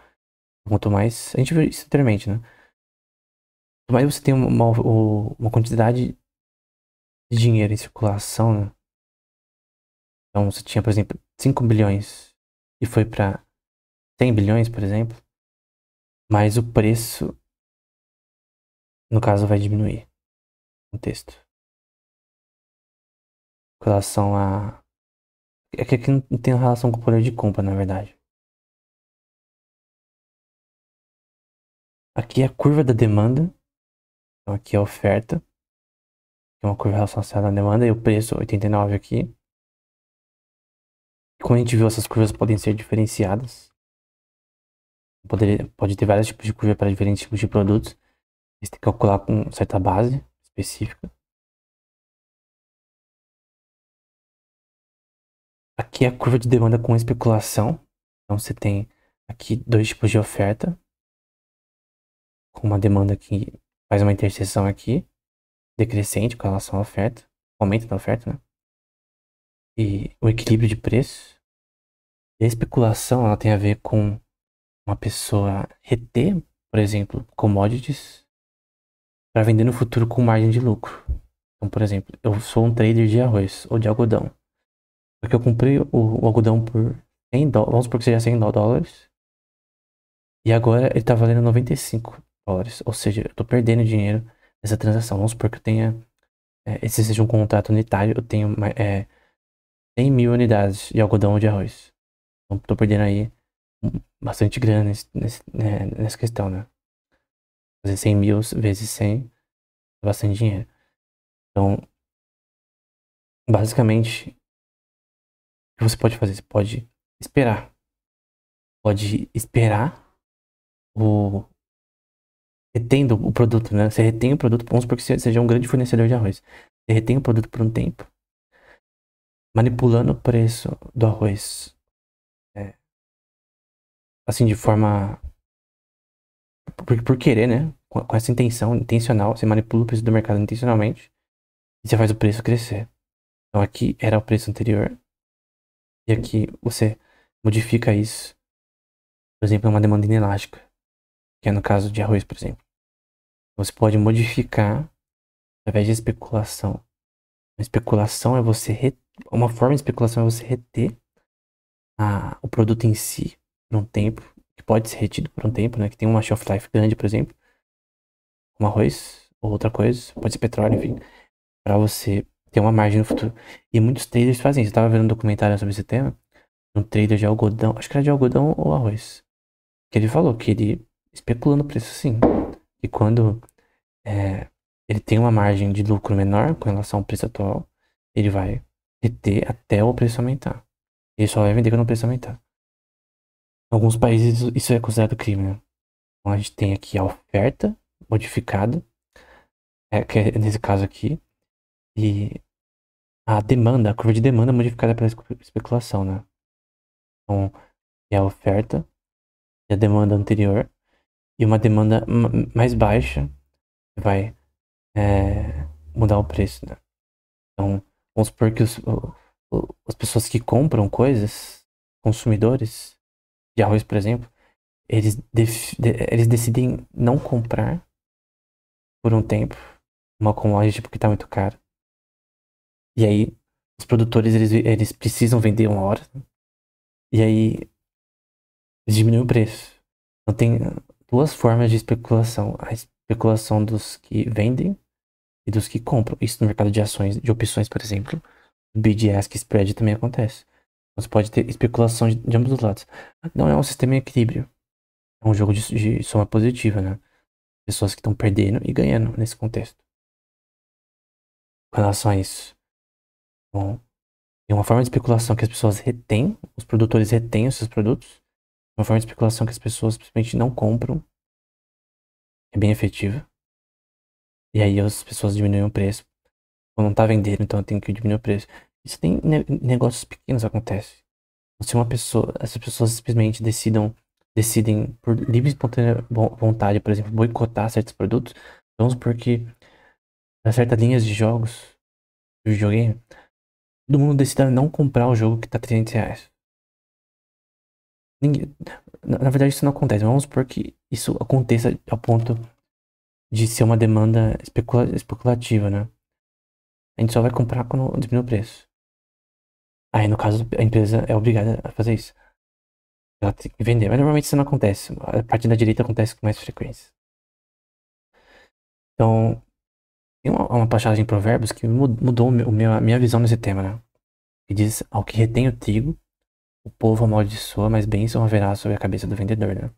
Quanto mais, a gente vê isso anteriormente, né? Quanto mais você tem uma quantidade de dinheiro em circulação, né? Então você tinha, por exemplo, 5 bilhões e foi para 100 bilhões, por exemplo, mas o preço, no caso, vai diminuir no texto. Com relação a... É que aqui não tem relação com o poder de compra, na verdade. Aqui é a curva da demanda. Então aqui é a oferta, que é uma curva relacionada à demanda, e o preço 89 aqui. Como a gente viu, essas curvas podem ser diferenciadas. Pode ter vários tipos de curva para diferentes tipos de produtos. Você tem que calcular com certa base específica. Aqui é a curva de demanda com especulação. Então você tem aqui dois tipos de oferta. Com uma demanda que faz uma interseção aqui, decrescente com relação à oferta. Aumento da oferta, né? E o equilíbrio de preço. E a especulação, ela tem a ver com uma pessoa reter, por exemplo, commodities para vender no futuro com margem de lucro. Então, por exemplo, eu sou um trader de arroz ou de algodão. Porque eu comprei o algodão por 100 dólares, vamos supor que seja 100 dólares. E agora ele tá valendo 95 dólares. Ou seja, eu tô perdendo dinheiro nessa transação. Vamos supor que eu tenha, esse seja um contrato unitário, eu tenho 100 mil unidades de algodão ou de arroz. Então, tô perdendo aí bastante grana nessa questão, né? Fazer 100 mil vezes 100 é bastante dinheiro. Então, basicamente, o que você pode fazer? Você pode esperar. Pode esperar o... retendo o produto, né? Você retém o produto, vamos supor que você seja um grande fornecedor de arroz. Você retém o produto por um tempo, manipulando o preço do arroz, é, assim, de forma... por querer, né? Com essa intenção, intencional. Você manipula o preço do mercado intencionalmente e você faz o preço crescer. Então aqui era o preço anterior e aqui você modifica isso, por exemplo, uma demanda inelástica, que é no caso de arroz, por exemplo. Você pode modificar através de especulação. A especulação é você uma forma de especulação é você reter o produto em si por um tempo, que pode ser retido por um tempo, né? Que tem uma shelf life grande, por exemplo, como arroz ou outra coisa, pode ser petróleo, enfim, para você ter uma margem no futuro. E muitos traders fazem isso. Eu tava vendo um documentário sobre esse tema, um trader de algodão, acho que era de algodão ou arroz, que ele falou que ele especula no preço sim, e quando ele tem uma margem de lucro menor com relação ao preço atual, ele vai reter até o preço aumentar. Ele só vai vender quando o preço aumentar. Em alguns países isso é considerado crime, né? Então a gente tem aqui a oferta modificada, que é nesse caso aqui, e a demanda, a curva de demanda modificada pela especulação, né? Então, é a oferta e a demanda anterior, e uma demanda mais baixa que vai mudar o preço, né? Então, vamos supor que as pessoas que compram coisas, consumidores de arroz, por exemplo, eles decidem não comprar por um tempo uma commodity porque tá muito caro. E aí, os produtores, eles precisam vender uma hora. E aí, eles diminuem o preço. Então, tem duas formas de especulação. A especulação dos que vendem e dos que compram. Isso no mercado de ações, de opções, por exemplo. O bid e ask spread também acontece. Você pode ter especulação de ambos os lados. Não é um sistema em equilíbrio. É um jogo de soma positiva, né? Pessoas que estão perdendo e ganhando nesse contexto. Com relação a isso. Bom, tem uma forma de especulação que as pessoas retêm, os produtores retêm os seus produtos. Uma forma de especulação que as pessoas simplesmente não compram. É bem efetiva. E aí as pessoas diminuem o preço. Ou não tá vendendo, então eu tenho que diminuir o preço. Isso tem negócios pequenos acontece. Se uma pessoa, essas pessoas simplesmente decidem por livre e espontânea vontade, por exemplo, boicotar certos produtos, vamos supor que para certas linhas de jogos, de videogame, todo mundo decida não comprar o jogo que tá R$ 300. Ninguém, na verdade isso não acontece, mas vamos supor que isso aconteça ao ponto de ser uma demanda especulativa, né? A gente só vai comprar quando diminuir o preço. Aí, no caso, a empresa é obrigada a fazer isso. Ela tem que vender. Mas normalmente isso não acontece. A parte da direita acontece com mais frequência. Então, tem uma passagem em Provérbios que mudou a minha visão nesse tema, né? Que diz: ao que retém o trigo, o povo amaldiçoa, mas bênção haverá sobre a cabeça do vendedor, né?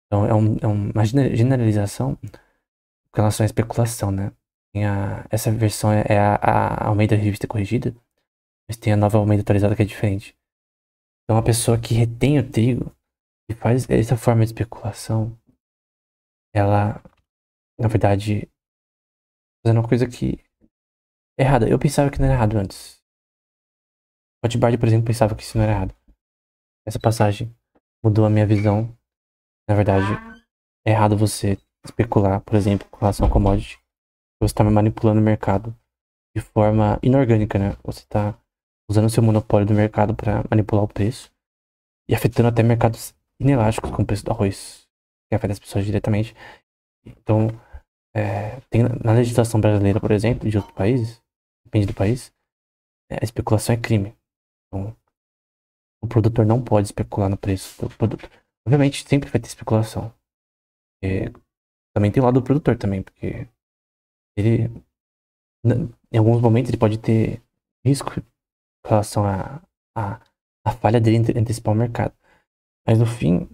Então, é uma generalização com relação à especulação, né? Essa versão é a Almeida Revista Corrigida, mas tem a nova Almeida atualizada que é diferente. Então, uma pessoa que retém o trigo e faz essa forma de especulação, ela, na verdade, fazendo uma coisa que é errada. Eu pensava que não era errado antes. Hotbard, por exemplo, pensava que isso não era errado. Essa passagem mudou a minha visão. Na verdade, é errado você especular, por exemplo, com relação a commodity. Você está manipulando o mercado de forma inorgânica, né? Você está usando o seu monopólio do mercado para manipular o preço e afetando até mercados inelásticos, como o preço do arroz, que afeta as pessoas diretamente. Então, tem na legislação brasileira, por exemplo, de outros países, depende do país, a especulação é crime. Então, o produtor não pode especular no preço do produto. Obviamente, sempre vai ter especulação. Também tem o lado do produtor também, porque ele, em alguns momentos, ele pode ter risco em relação à falha dele em antecipar o mercado. Mas no fim,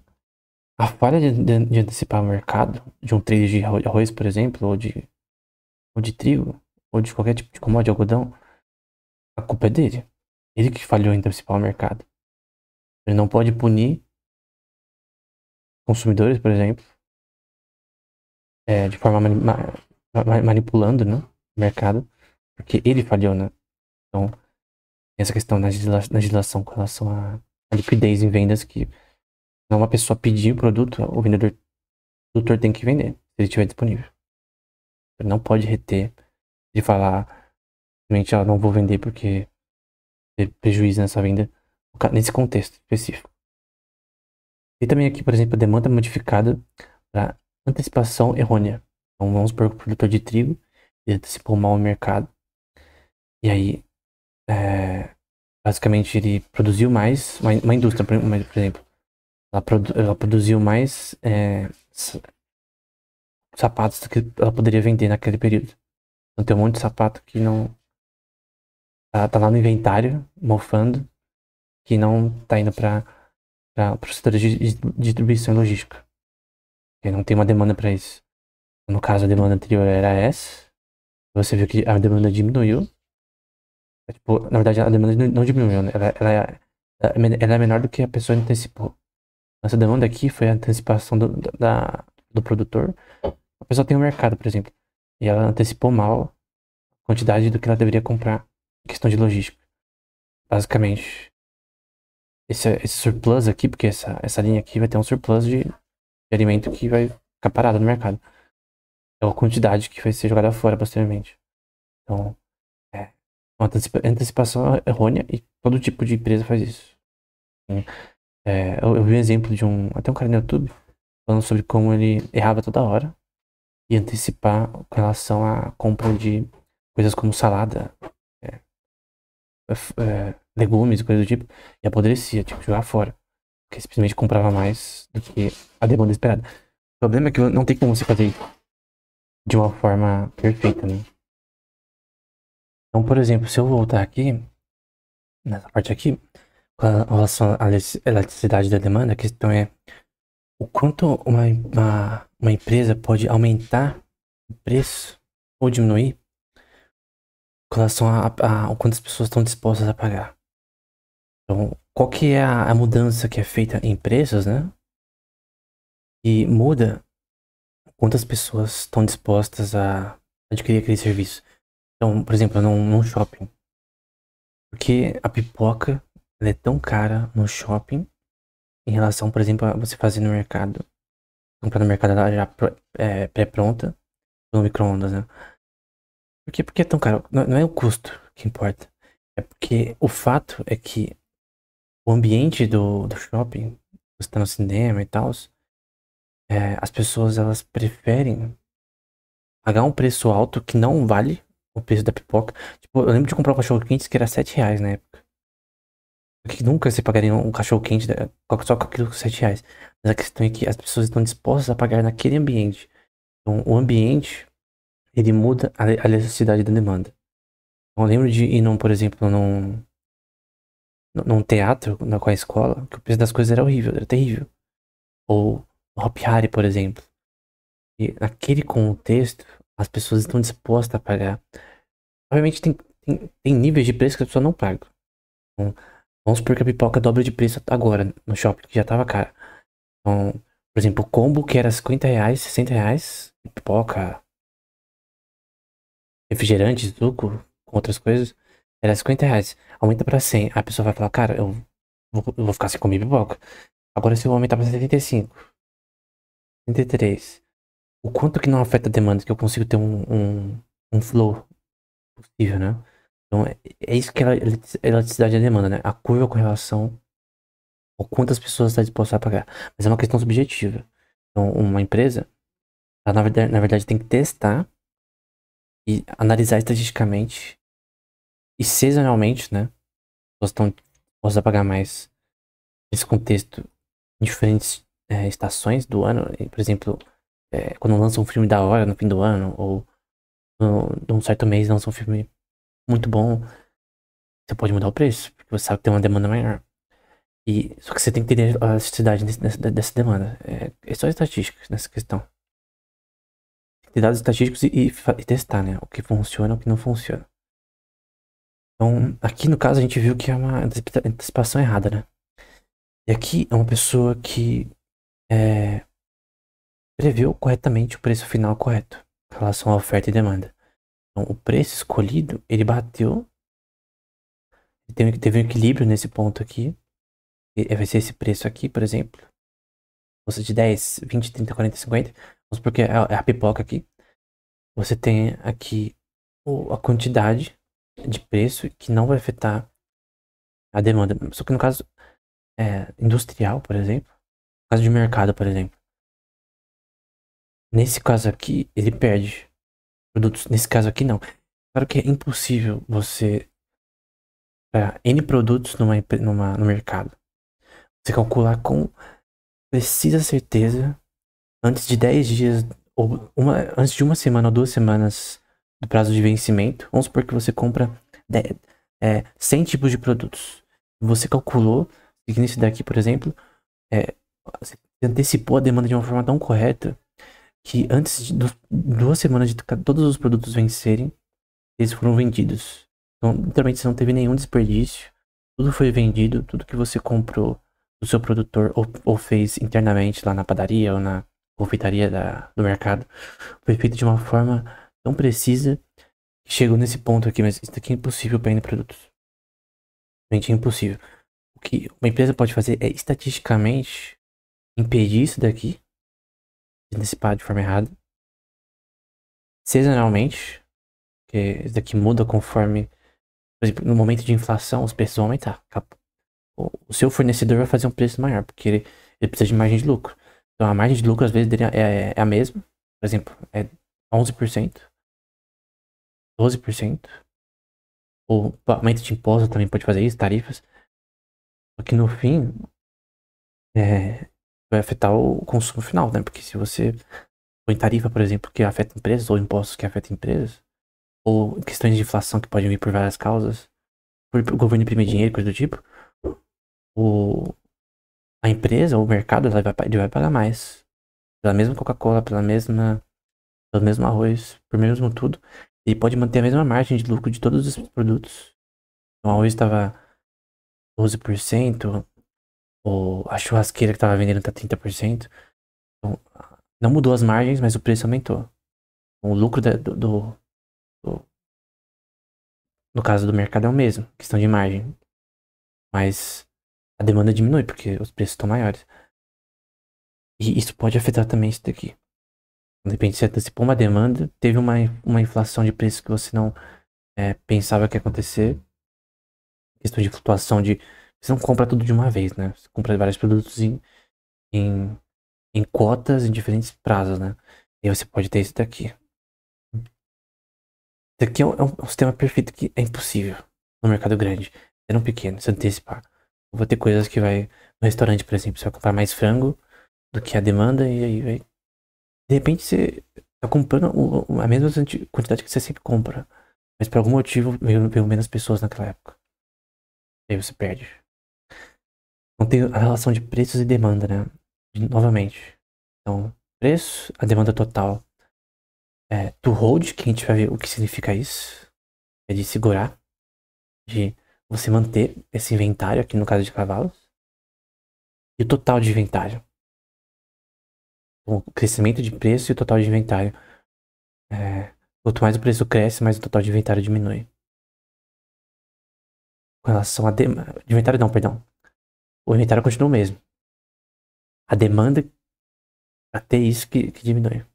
A falha de antecipar o mercado de um trade de arroz, por exemplo, ou de trigo, ou de qualquer tipo de commodity, algodão, a culpa é dele. Ele que falhou em antecipar o mercado. Ele não pode punir consumidores, por exemplo, de forma manipulando, né, o mercado, porque ele falhou, né? Então, tem essa questão na legislação com relação à liquidez em vendas, que não uma pessoa pedir o produto, o produtor tem que vender, se ele estiver disponível. Ele não pode reter de falar, simplesmente, não vou vender porque ter prejuízo nessa venda, nesse contexto específico. E também aqui, por exemplo, a demanda modificada para antecipação errônea. Então, vamos supor que o produtor de trigo ele antecipou mal o mercado. E aí, basicamente, ele produziu mais, uma indústria, por exemplo, ela produziu mais sapatos do que ela poderia vender naquele período. Então, tem um monte de sapato que não tá lá no inventário, mofando, que não tá indo para os setores de distribuição e logística. Porque não tem uma demanda para isso. No caso, a demanda anterior era essa. Você viu que a demanda diminuiu. Tipo, na verdade, a demanda não diminuiu, né? Ela é menor do que a pessoa antecipou. Essa demanda aqui foi a antecipação do produtor. A pessoa tem um mercado, por exemplo, e ela antecipou mal a quantidade do que ela deveria comprar em questão de logística. Basicamente, esse surplus aqui, porque essa linha aqui vai ter um surplus de alimento que vai ficar parado no mercado. É a quantidade que vai ser jogada fora posteriormente. Então, é uma antecipação errônea e todo tipo de empresa faz isso. Eu vi um exemplo de até um cara no YouTube falando sobre como ele errava toda hora e antecipar com relação à compra de coisas como salada, legumes, coisas do tipo, e apodrecia, tipo, jogar fora. Porque simplesmente comprava mais do que a demanda esperada. O problema é que não tem como você fazer isso de uma forma perfeita, né? Então, por exemplo, se eu voltar aqui, nessa parte aqui, com relação à elasticidade da demanda, a questão é o quanto uma empresa pode aumentar o preço ou diminuir com relação ao quanto as pessoas estão dispostas a pagar. Então, qual que é a mudança que é feita em preços, né? E muda quantas pessoas estão dispostas a adquirir aquele serviço. Então, por exemplo, num shopping. Porque a pipoca ela é tão cara no shopping em relação, por exemplo, a você fazer no mercado. Comprar no mercado ela já pré-pronta no micro-ondas, né? Por quê? Porque é tão caro? Não é o custo que importa. É porque o fato é que o ambiente do shopping, você tá no cinema e tal, as pessoas elas preferem pagar um preço alto que não vale o preço da pipoca. Tipo, eu lembro de comprar um cachorro quente que era R$ 7 na época. Porque nunca você pagaria um cachorro quente só com aquilo com R$ 7. Mas a questão é que as pessoas estão dispostas a pagar naquele ambiente. Então, o ambiente, ele muda a elasticidade da demanda. Então, eu lembro de ir, por exemplo, num teatro com a escola, que o preço das coisas era horrível, era terrível. Ou no Hop Hari, por exemplo. E naquele contexto, as pessoas estão dispostas a pagar. Obviamente tem níveis de preço que a pessoa não paga. Então, vamos supor que a pipoca dobra de preço agora no shopping, que já tava cara. Então, por exemplo, o combo que era R$ 50, R$ 60, pipoca, refrigerante, suco, com outras coisas, era R$ 50. Aumenta pra 100. A pessoa vai falar, cara, eu vou ficar sem comer pipoca. Agora se eu aumentar pra 75, 73, o quanto que não afeta a demanda, que eu consigo ter um flow possível, né? Então, é isso que é a elasticidade da demanda, né? A curva com relação ao quanto as pessoas estão dispostas a pagar. Mas é uma questão subjetiva. Então, uma empresa, ela, na verdade, tem que testar e analisar estatisticamente e sazonalmente, né? As pessoas estão dispostas a pagar mais nesse contexto em diferentes estações do ano. Por exemplo, quando lança um filme da hora no fim do ano, ou num certo mês lança um filme muito bom, você pode mudar o preço, porque você sabe que tem uma demanda maior. Só que você tem que entender a elasticidade dessa demanda. É só estatística nessa questão. Tem que ter dados estatísticos e testar, né? O que funciona e o que não funciona. Então, aqui no caso a gente viu que é uma antecipação errada, né? E aqui é uma pessoa que previu corretamente o preço final correto em relação à oferta e demanda. Então, o preço escolhido, ele bateu, teve um equilíbrio nesse ponto aqui. Vai ser esse preço aqui, por exemplo. Você de 10, 20, 30, 40, 50. Vamos porque é a pipoca aqui. Você tem aqui a quantidade de preço que não vai afetar a demanda. Só que no caso industrial, por exemplo, no caso de mercado, por exemplo, nesse caso aqui, ele perde produtos. Nesse caso aqui, não. Claro que é impossível você, para N produtos no mercado, você calcular com precisa certeza antes de 10 dias, ou antes de uma semana ou 2 semanas do prazo de vencimento. Vamos supor que você compra 100 tipos de produtos. Você calculou, que nesse daqui, por exemplo, você antecipou a demanda de uma forma tão correta que antes de 2 semanas de todos os produtos vencerem, eles foram vendidos. Então, literalmente, você não teve nenhum desperdício. Tudo foi vendido, tudo que você comprou do seu produtor ou fez internamente lá na padaria ou na confeitaria do mercado, foi feito de uma forma tão precisa que chegou nesse ponto aqui, mas isso aqui é impossível para N produtos. Realmente é impossível. O que uma empresa pode fazer é estatisticamente impedir isso daqui de antecipar de forma errada. Sazonalmente, porque isso daqui muda conforme, por exemplo, no momento de inflação, os preços vão aumentar. O seu fornecedor vai fazer um preço maior, porque ele precisa de margem de lucro. Então a margem de lucro às vezes dele é a mesma. Por exemplo, é 11%, 12%. Ou aumento de imposto também pode fazer isso, tarifas. Só que no fim, vai afetar o consumo final, né? Porque se você põe tarifa, por exemplo, que afeta empresas, ou impostos que afetam empresas, ou questões de inflação que podem vir por várias causas, por o governo imprimir dinheiro, coisa do tipo, a empresa, o mercado, ele vai pagar mais. Pela mesma Coca-Cola, pelo mesmo arroz, por mesmo tudo. Ele pode manter a mesma margem de lucro de todos os produtos. Então, o arroz estava 12%, ou a churrasqueira que estava vendendo tá 30%. Então, não mudou as margens, mas o preço aumentou. Então, o lucro no caso do mercado é o mesmo, questão de margem. Mas a demanda diminui, porque os preços estão maiores. E isso pode afetar também isso daqui. De repente, você antecipou uma demanda, teve uma inflação de preço que você não pensava que ia acontecer. Questão de flutuação de. Você não compra tudo de uma vez, né? Você compra vários produtos em cotas em diferentes prazos, né? E aí você pode ter isso daqui. Isso aqui é um sistema perfeito que é impossível no mercado grande. Sendo pequeno, se antecipar. Eu vou ter coisas que vai. No restaurante, por exemplo, você vai comprar mais frango do que a demanda e aí vai. De repente você tá comprando a mesma quantidade que você sempre compra. Mas por algum motivo veio menos pessoas naquela época. E aí você perde. Não tem a relação de preços e demanda, né? Novamente. Então, preço, a demanda total. To hold, que a gente vai ver o que significa isso. É de segurar. De você manter esse inventário, aqui no caso de cavalos. E o total de inventário. Então, o crescimento de preço e o total de inventário. Quanto mais o preço cresce, mais o total de inventário diminui. Com relação a demanda. De inventário não, perdão. O inventário continua o mesmo. A demanda até isso que diminui.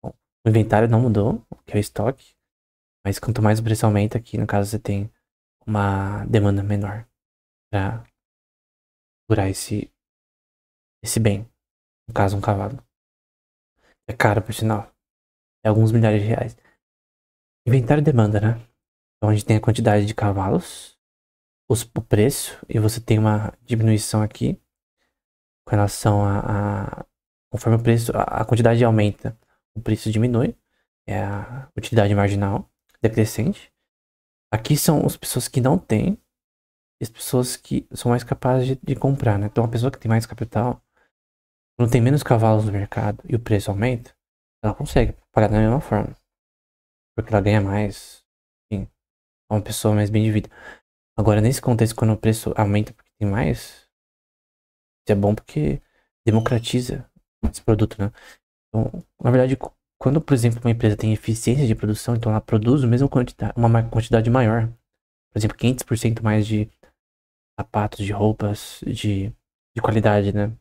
Bom, o inventário não mudou, que é o estoque. Mas quanto mais o preço aumenta, aqui no caso você tem uma demanda menor para curar esse bem. No caso, um cavalo. É caro, por sinal. É alguns milhares de reais. Inventário e demanda, né? Então a gente tem a quantidade de cavalos, o preço, e você tem uma diminuição aqui com relação conforme o preço, a quantidade aumenta, o preço diminui. É a utilidade marginal decrescente. Aqui são as pessoas que não têm e as pessoas que são mais capazes de comprar, né? Então, a pessoa que tem mais capital, quando tem menos cavalos no mercado e o preço aumenta, ela consegue pagar da mesma forma. Porque ela ganha mais, enfim, é uma pessoa mais bem de vida. Agora, nesse contexto, quando o preço aumenta porque tem mais, isso é bom porque democratiza esse produto, né? Então, na verdade, quando, por exemplo, uma empresa tem eficiência de produção, então ela produz a mesma quantidade, uma quantidade maior, por exemplo, 500% mais de sapatos, de roupas, de qualidade, né?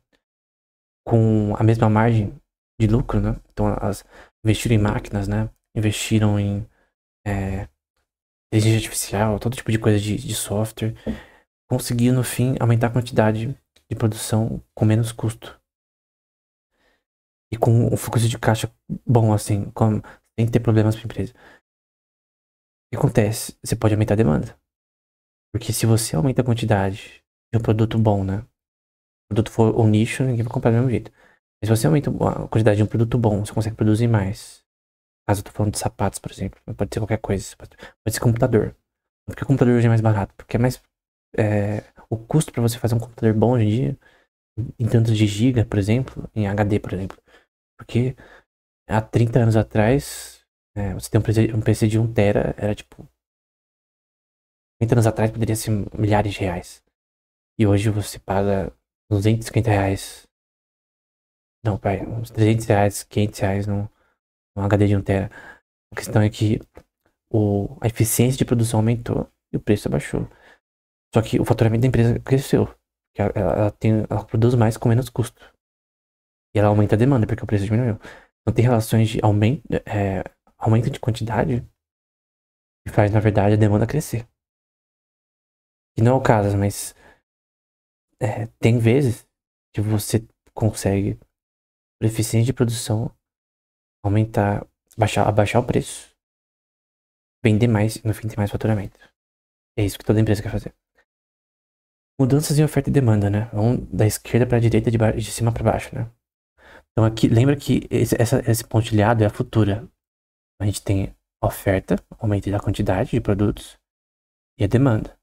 Com a mesma margem de lucro, né? Então, elas investiram em máquinas, né? Investiram em inteligência artificial, todo tipo de coisa de software, conseguiu no fim aumentar a quantidade de produção com menos custo e com um fluxo de caixa bom, assim, sem ter problemas para a empresa. O que acontece? Você pode aumentar a demanda, porque se você aumenta a quantidade de um produto bom, né? Se o produto for um nicho, ninguém vai comprar do mesmo jeito. Mas se você aumenta a quantidade de um produto bom, você consegue produzir mais. Caso eu tô falando de sapatos, por exemplo, pode ser qualquer coisa, pode ser computador. Porque o computador hoje é mais barato, porque é mais o custo para você fazer um computador bom hoje em dia, em tantos de giga, por exemplo, em HD, por exemplo. Porque há 30 anos atrás, você tem um PC de 1 TB, era tipo. 30 anos atrás poderia ser milhares de reais. E hoje você paga R$ 250. Não, pai, uns R$ 300, R$ 500 num HD de 1 TB. A questão é que a eficiência de produção aumentou e o preço abaixou. Só que o faturamento da empresa cresceu. Porque ela produz mais com menos custo. E ela aumenta a demanda, porque o preço diminuiu. Então tem relações de aumento de quantidade que faz, na verdade, a demanda crescer. E não é o caso, mas tem vezes que você consegue, por eficiência de produção, abaixar o preço, vender mais e no fim ter mais faturamento. É isso que toda empresa quer fazer. Mudanças em oferta e demanda, né? Vamos da esquerda para a direita, de cima para baixo, né? Então aqui, lembra que esse pontilhado é a futura. A gente tem a oferta, aumento da quantidade de produtos, e a demanda,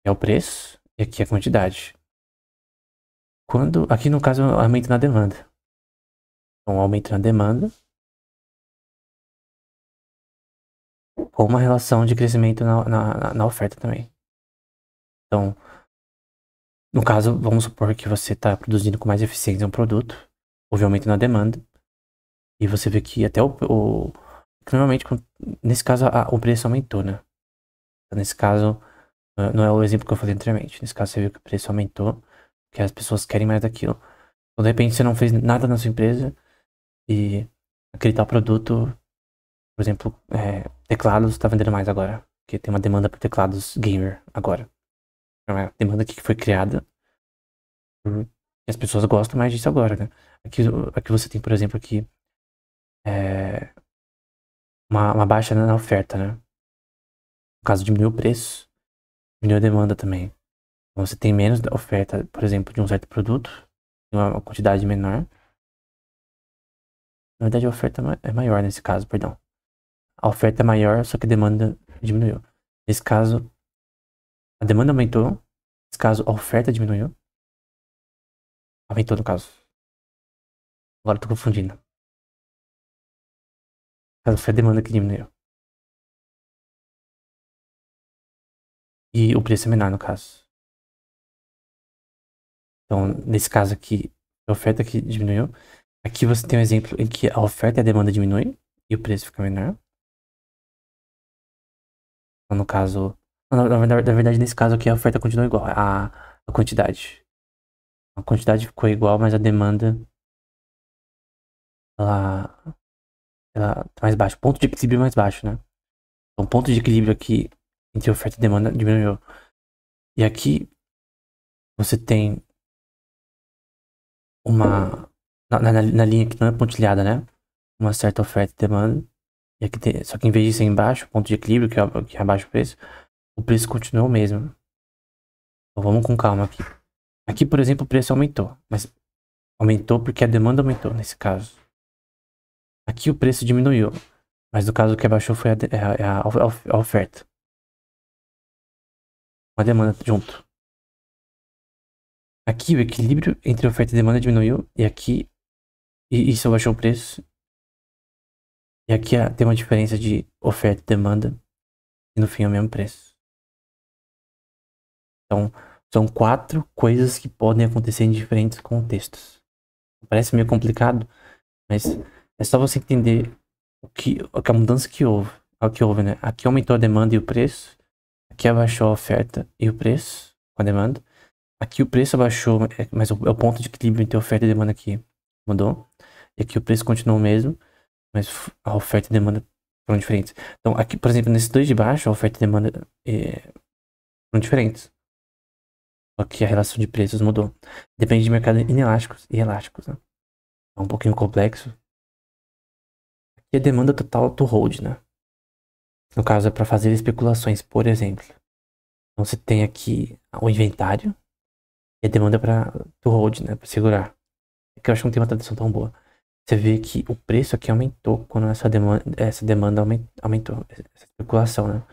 é o preço, e aqui a quantidade. Aqui no caso, aumento na demanda. Então, aumento na demanda com uma relação de crescimento na oferta também. Então, no caso, vamos supor que você está produzindo com mais eficiência um produto, houve aumento na demanda, e você vê que até normalmente, nesse caso, o preço aumentou, né? Então, nesse caso, não é o exemplo que eu falei anteriormente. Nesse caso, você viu que o preço aumentou, que as pessoas querem mais daquilo. Então, de repente, você não fez nada na sua empresa e aquele tal produto, por exemplo, teclados está vendendo mais agora, porque tem uma demanda por teclados gamer agora. É uma demanda que foi criada e as pessoas gostam mais disso agora, né? Aqui você tem, por exemplo, aqui uma baixa na oferta, né? No caso, diminuiu o preço, diminuiu a demanda também. Então, você tem menos oferta, por exemplo, de um certo produto, uma quantidade menor. Na verdade, a oferta é maior nesse caso, perdão. A oferta é maior, só que a demanda diminuiu. Nesse caso, a demanda aumentou. Nesse caso, a oferta diminuiu. Aumentou no caso. Agora eu tô confundindo. No caso, foi a demanda que diminuiu. E o preço é menor no caso. Então, nesse caso aqui, a oferta que diminuiu. Aqui você tem um exemplo em que a oferta e a demanda diminuem e o preço fica menor. Então, no caso. Na verdade, nesse caso aqui, a oferta continua igual. A quantidade. A quantidade ficou igual, mas a demanda. Ela, ela tá mais baixa. O ponto de equilíbrio é mais baixo, né? Então, o ponto de equilíbrio aqui entre oferta e demanda diminuiu. E aqui você tem uma. Na linha que não é pontilhada, né? Uma certa oferta e demanda. E aqui só que em vez de ser embaixo, ponto de equilíbrio, que é abaixo o preço continua o mesmo. Então vamos com calma aqui. Aqui, por exemplo, o preço aumentou. Mas aumentou porque a demanda aumentou, nesse caso. Aqui o preço diminuiu. Mas no caso o que abaixou foi a oferta. com a demanda junto. Aqui o equilíbrio entre oferta e demanda diminuiu, e aqui isso abaixou o preço. E aqui tem uma diferença de oferta e demanda, e no fim é o mesmo preço. Então, são 4 coisas que podem acontecer em diferentes contextos. Parece meio complicado, mas é só você entender a mudança que houve. Né? Aqui aumentou a demanda e o preço. Aqui abaixou a oferta e o preço com a demanda. Aqui o preço abaixou, mas o ponto de equilíbrio entre oferta e demanda aqui mudou. E aqui o preço continuou o mesmo, mas a oferta e demanda foram diferentes. Então aqui, por exemplo, nesses dois de baixo, a oferta e demanda foram diferentes. Só que a relação de preços mudou. Depende de mercados inelásticos e elásticos, né? É um pouquinho complexo. Aqui a demanda total do hold, né? No caso é para fazer especulações, por exemplo. Então você tem aqui o inventário e a demanda do hold, né? Para segurar. É que eu acho que não tem uma tradução tão boa. Você vê que o preço aqui aumentou quando essa demanda aumentou. Essa especulação, né?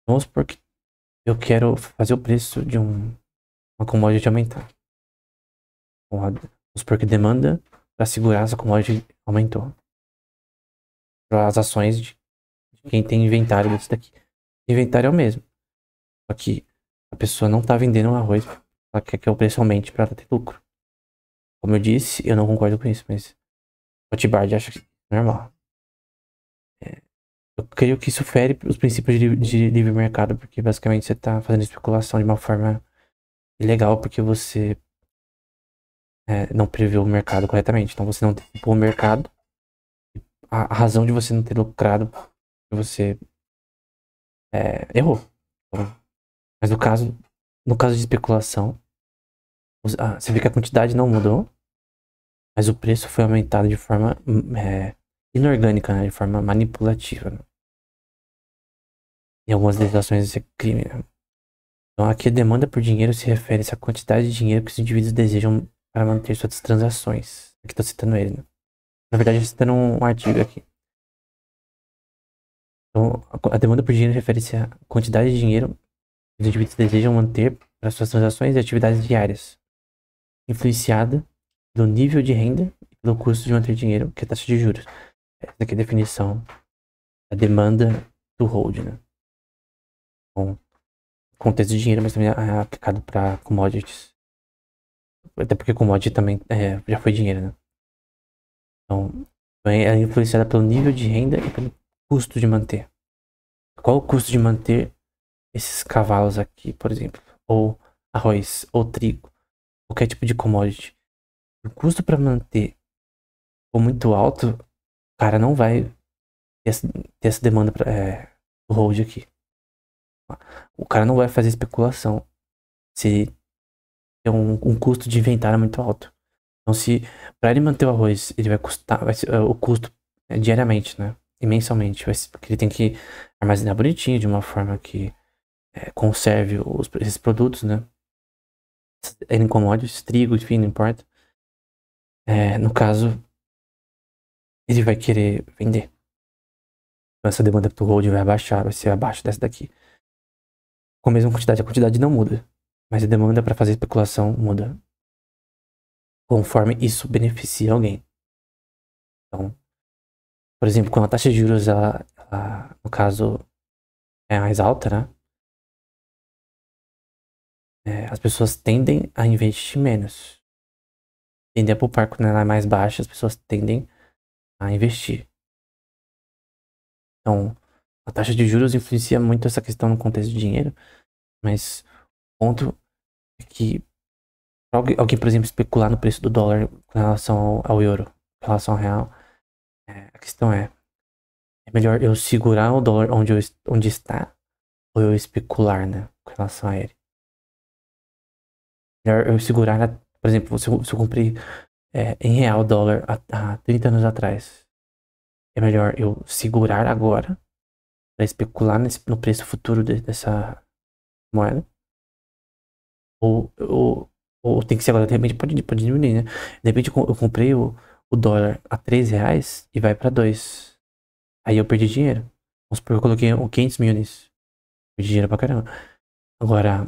Vamos supor que eu quero fazer o preço de uma commodity aumentar. Vamos supor que a demanda para segurar essa commodity aumentou. Para as ações de quem tem inventário desse daqui. O inventário é o mesmo. Só que a pessoa não tá vendendo o arroz, ela quer que o preço aumente para ela ter lucro. Como eu disse, eu não concordo com isso, mas o Rothbard acha que é normal. Eu creio que isso fere os princípios de livre mercado, porque basicamente você tá fazendo especulação de uma forma ilegal, porque você não previu o mercado corretamente. Então você não antecipou o mercado. A razão de você não ter lucrado é você errou. Então, mas no caso de especulação, você vê que a quantidade não mudou, mas o preço foi aumentado de forma inorgânica, né? De forma manipulativa. Né? Em algumas legislações isso é crime. Né? Então aqui a demanda por dinheiro se refere a essa quantidade de dinheiro que os indivíduos desejam para manter suas transações. Aqui estou citando ele, né? Na verdade, estou citando um artigo aqui. Então, a demanda por dinheiro refere-se à quantidade de dinheiro que os indivíduos desejam manter para suas transações e atividades diárias, influenciada pelo nível de renda e pelo custo de manter dinheiro, que é a taxa de juros. Essa aqui é a definição da demanda do hold, né? Bom, contexto de dinheiro, mas também é aplicado para commodities. Até porque commodity também já foi dinheiro, né? Então, é influenciada pelo nível de renda e pelo custo de manter. Qual o custo de manter esses cavalos aqui, por exemplo? Ou arroz, ou trigo, qualquer tipo de commodity. O custo para manter for muito alto, o cara não vai ter essa demanda do hold aqui. O cara não vai fazer especulação se tem um custo de inventário muito alto. Então, se para ele manter o arroz, ele vai custar, o custo diariamente, né? E mensalmente, porque ele tem que armazenar bonitinho, de uma forma que conserve esses produtos, né? Em commodities, trigo, enfim, não importa. No caso, ele vai querer vender. Então, essa demanda do hold vai abaixar, vai ser abaixo dessa daqui. Com a mesma quantidade, a quantidade não muda. Mas a demanda para fazer especulação muda. Conforme isso beneficia alguém. Então, por exemplo, quando a taxa de juros, ela no caso, é mais alta, né? As pessoas tendem a investir menos. Tendem a poupar quando ela é mais baixa, as pessoas tendem a investir. Então, a taxa de juros influencia muito essa questão no contexto de dinheiro, mas o ponto é que alguém, por exemplo, especular no preço do dólar com relação ao euro, com relação ao real, a questão é melhor eu segurar o dólar onde está ou eu especular, né, com relação a ele. Melhor eu segurar, por exemplo, se eu comprei em real dólar há 30 anos atrás, é melhor eu segurar agora para especular no preço futuro dessa moeda, ou tem que ser agora, de repente pode diminuir, né? De repente eu comprei o dólar a 3 reais e vai para 2. Aí eu perdi dinheiro. Vamos supor que eu coloquei 500 mil nisso. Perdi dinheiro pra caramba. Agora,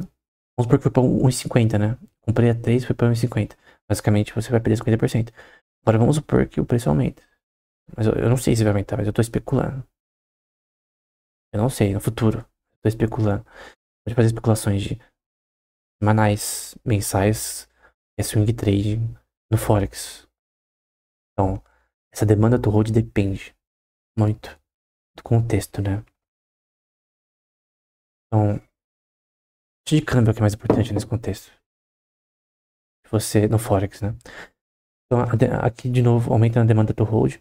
Vamos supor que foi pra 1,50, né? Comprei a 3, foi pra 1,50. Basicamente, você vai perder 50%. Agora, vamos supor que o preço aumenta. Mas eu não sei se vai aumentar, mas eu tô especulando. Eu não sei, no futuro. Eu tô especulando. Pode fazer especulações de semanais, mensais, swing trading no Forex. Então, essa demanda do hold depende muito do contexto, né? Então, taxa de câmbio é o que é mais importante nesse contexto. Você, no Forex, né? Então, aqui de novo, aumenta a demanda do hold.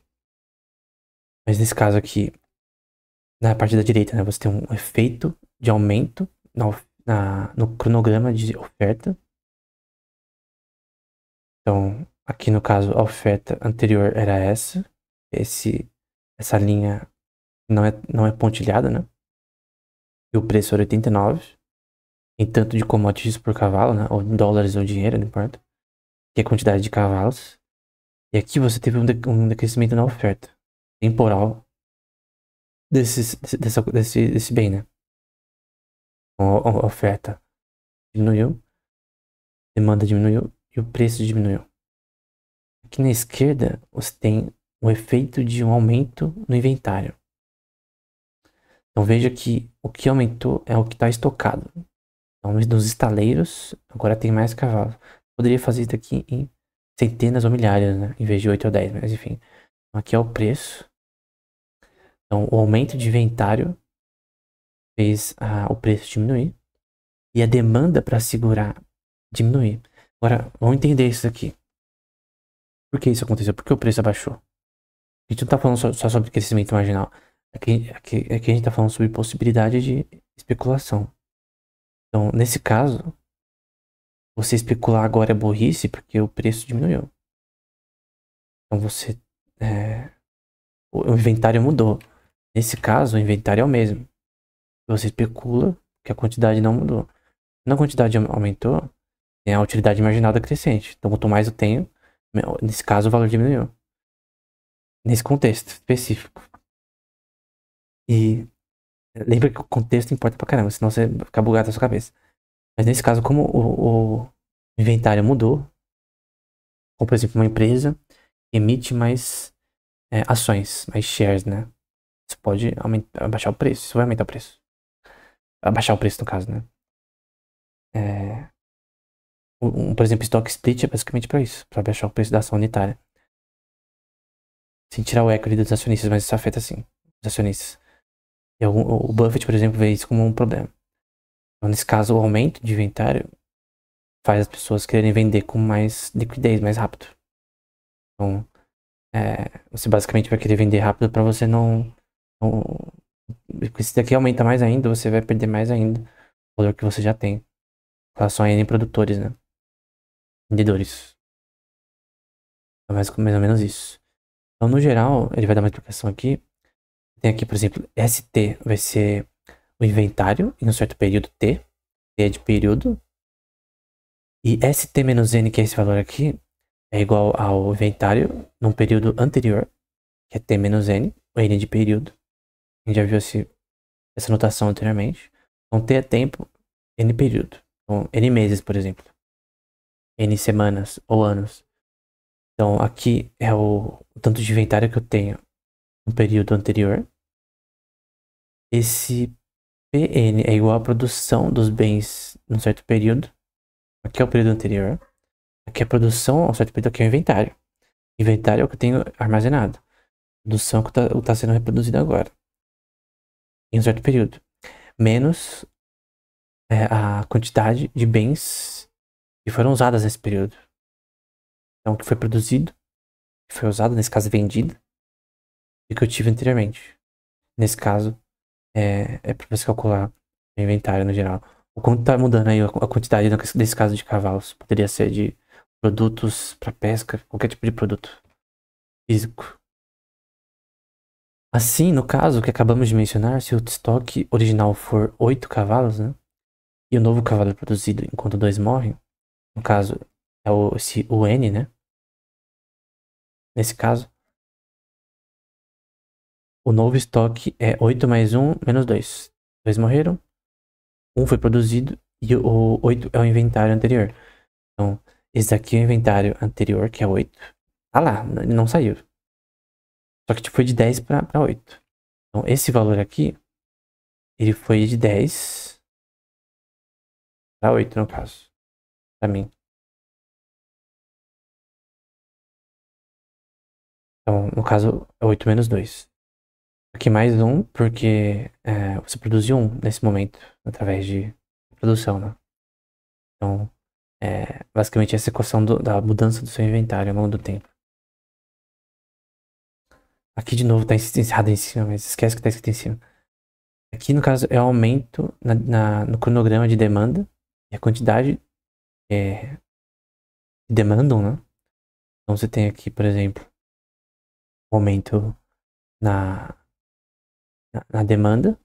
Mas nesse caso aqui, na parte da direita, né? Você tem um efeito de aumento no cronograma de oferta. Então, aqui no caso, a oferta anterior era essa. Essa linha não é pontilhada, né? E o preço era 89. Em tanto de commodities por cavalo, né? Ou dólares ou dinheiro, não importa. Que é a quantidade de cavalos. E aqui você teve um decrescimento na oferta temporal desse bem, né? Então, a oferta diminuiu, demanda diminuiu e o preço diminuiu. Aqui na esquerda, você tem o efeito de um aumento no inventário. Então veja que o que aumentou é o que está estocado. Então, nos estaleiros, agora tem mais cavalos. Poderia fazer isso aqui em centenas ou milhares, né? Em vez de 8 ou 10, mas enfim. Aqui é o preço. Então, o aumento de inventário fez o preço diminuir. E a demanda para segurar diminuir. Agora, vamos entender isso aqui. Por que isso aconteceu? Por que o preço abaixou? A gente não tá falando só sobre crescimento marginal. Aqui a gente tá falando sobre possibilidade de especulação. Então, nesse caso, você especular agora é burrice porque o preço diminuiu. Então, o inventário mudou. Nesse caso, o inventário é o mesmo. Você especula que a quantidade não mudou. Quando a quantidade aumentou, tem a utilidade marginal da crescente. Então, quanto mais eu tenho, nesse caso, o valor diminuiu. Nesse contexto específico. E lembra que o contexto importa pra caramba, senão você vai ficar bugado na sua cabeça. Mas nesse caso, como o inventário mudou, como por exemplo uma empresa emite mais ações, mais shares, né? Isso pode abaixar o preço, isso vai aumentar o preço. Abaixar o preço no caso, né? Por exemplo, stock split é basicamente para isso, para abaixar o preço da ação unitária. Sem tirar o equity dos acionistas, mas isso afeta sim os acionistas. E o Buffett, por exemplo, vê isso como um problema. Então, nesse caso, o aumento de inventário faz as pessoas quererem vender com mais liquidez, mais rápido. Então, você basicamente vai querer vender rápido para você não. Porque se daqui aumenta mais ainda, você vai perder mais ainda o valor que você já tem. Em relação a N produtores, né? Vendedores. É mais ou menos isso. Então, no geral, ele vai dar uma explicação aqui. Tem aqui, por exemplo, ST vai ser o inventário em um certo período T. T é de período. E ST menos N, que é esse valor aqui, é igual ao inventário num período anterior, que é T menos N, o N de período. A gente já viu essa notação anteriormente. Então, T é tempo, N período. Então, N meses, por exemplo. N semanas ou anos. Então, aqui é o tanto de inventário que eu tenho no período anterior. Esse PN é igual à produção dos bens num certo período. Aqui é o período anterior. Aqui é a produção ao certo período, aqui é o inventário. Inventário é o que eu tenho armazenado. Produção é o que está sendo reproduzido agora. Em um certo período. Menos a quantidade de bens que foram usados nesse período. Então, o que foi produzido, que foi usado, nesse caso vendido, e que eu tive anteriormente. Nesse caso, é para você calcular o inventário no geral. O quanto tá mudando aí a quantidade nesse caso de cavalos. Poderia ser de produtos para pesca, qualquer tipo de produto físico. Assim, no caso que acabamos de mencionar, se o estoque original for 8 cavalos, né? E o novo cavalo é produzido enquanto dois morrem, no caso é o N, né? Nesse caso, o novo estoque é 8 mais 1 menos 2. Dois morreram, um foi produzido E o 8 é o inventário anterior. Então, esse daqui é o inventário anterior, que é 8. Tá lá, ele não saiu. Só que tipo, foi de 10 pra 8. Então, esse valor aqui, ele foi de 10 pra 8, no caso. Pra mim. Então, no caso, é 8 menos 2. Aqui mais um, porque você produziu um nesse momento, através de produção, né? Então, basicamente essa equação da mudança do seu inventário ao longo do tempo. Aqui de novo tá escrito em cima, mas esquece que tá escrito em cima. Aqui no caso é o aumento no cronograma de demanda e a quantidade que demandam, né? Então você tem aqui, por exemplo, o aumento na, na demanda.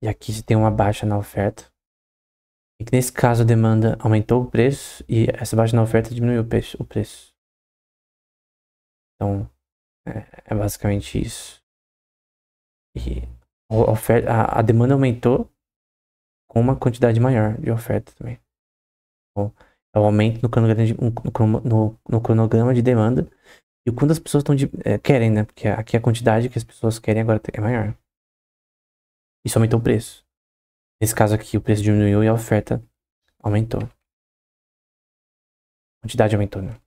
E aqui você tem uma baixa na oferta. E que nesse caso a demanda aumentou o preço e essa baixa na oferta diminuiu o preço. Então, é basicamente isso. E a demanda aumentou com uma quantidade maior de oferta também. Então, é o aumento no cronograma de demanda e o quanto as pessoas querem, né? Porque aqui a quantidade que as pessoas querem agora é maior. Isso aumentou o preço. Nesse caso aqui, o preço diminuiu e a oferta aumentou. A quantidade aumentou, né?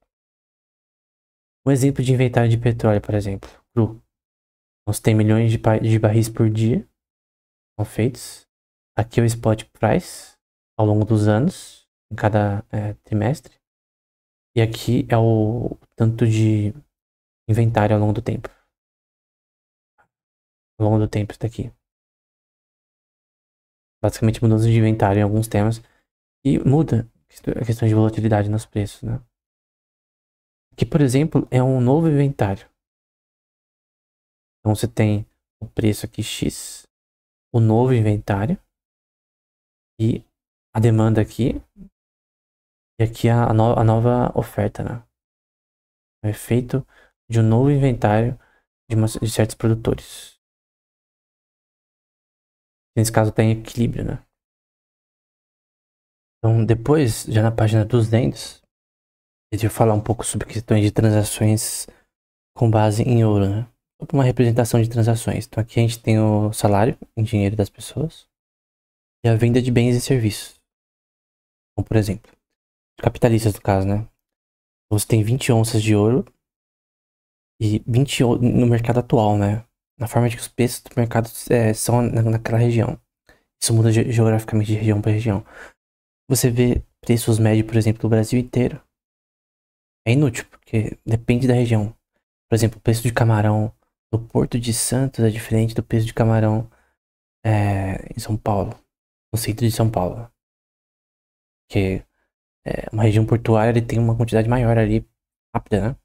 Um exemplo de inventário de petróleo, por exemplo, cru. Nós tem milhões de barris por dia são feitos. Aqui é o spot price ao longo dos anos, em cada trimestre. E aqui é o tanto de inventário ao longo do tempo. Ao longo do tempo, isso daqui. Basicamente mudança de inventário em alguns temas. E muda a questão de volatilidade nos preços, né? Aqui, por exemplo, é um novo inventário. Então você tem o preço aqui X, o novo inventário e a demanda aqui. E aqui a nova oferta, né? É o efeito de um novo inventário de certos produtores. Nesse caso tem equilíbrio, né? Então depois, já na página 200, eu vou falar um pouco sobre questões de transações com base em ouro, né? Uma representação de transações. Então aqui a gente tem o salário em dinheiro das pessoas e a venda de bens e serviços. Então, por exemplo, capitalistas no caso, né? Você tem 20 onças de ouro e 20 no mercado atual, né? Na forma de que os preços do mercado são naquela região. Isso muda geograficamente de região para região. Você vê preços médios, por exemplo, do Brasil inteiro. É inútil, porque depende da região. Por exemplo, o preço de camarão no Porto de Santos é diferente do preço de camarão em São Paulo, no centro de São Paulo. Porque uma região portuária ele tem uma quantidade maior ali, rápida, né?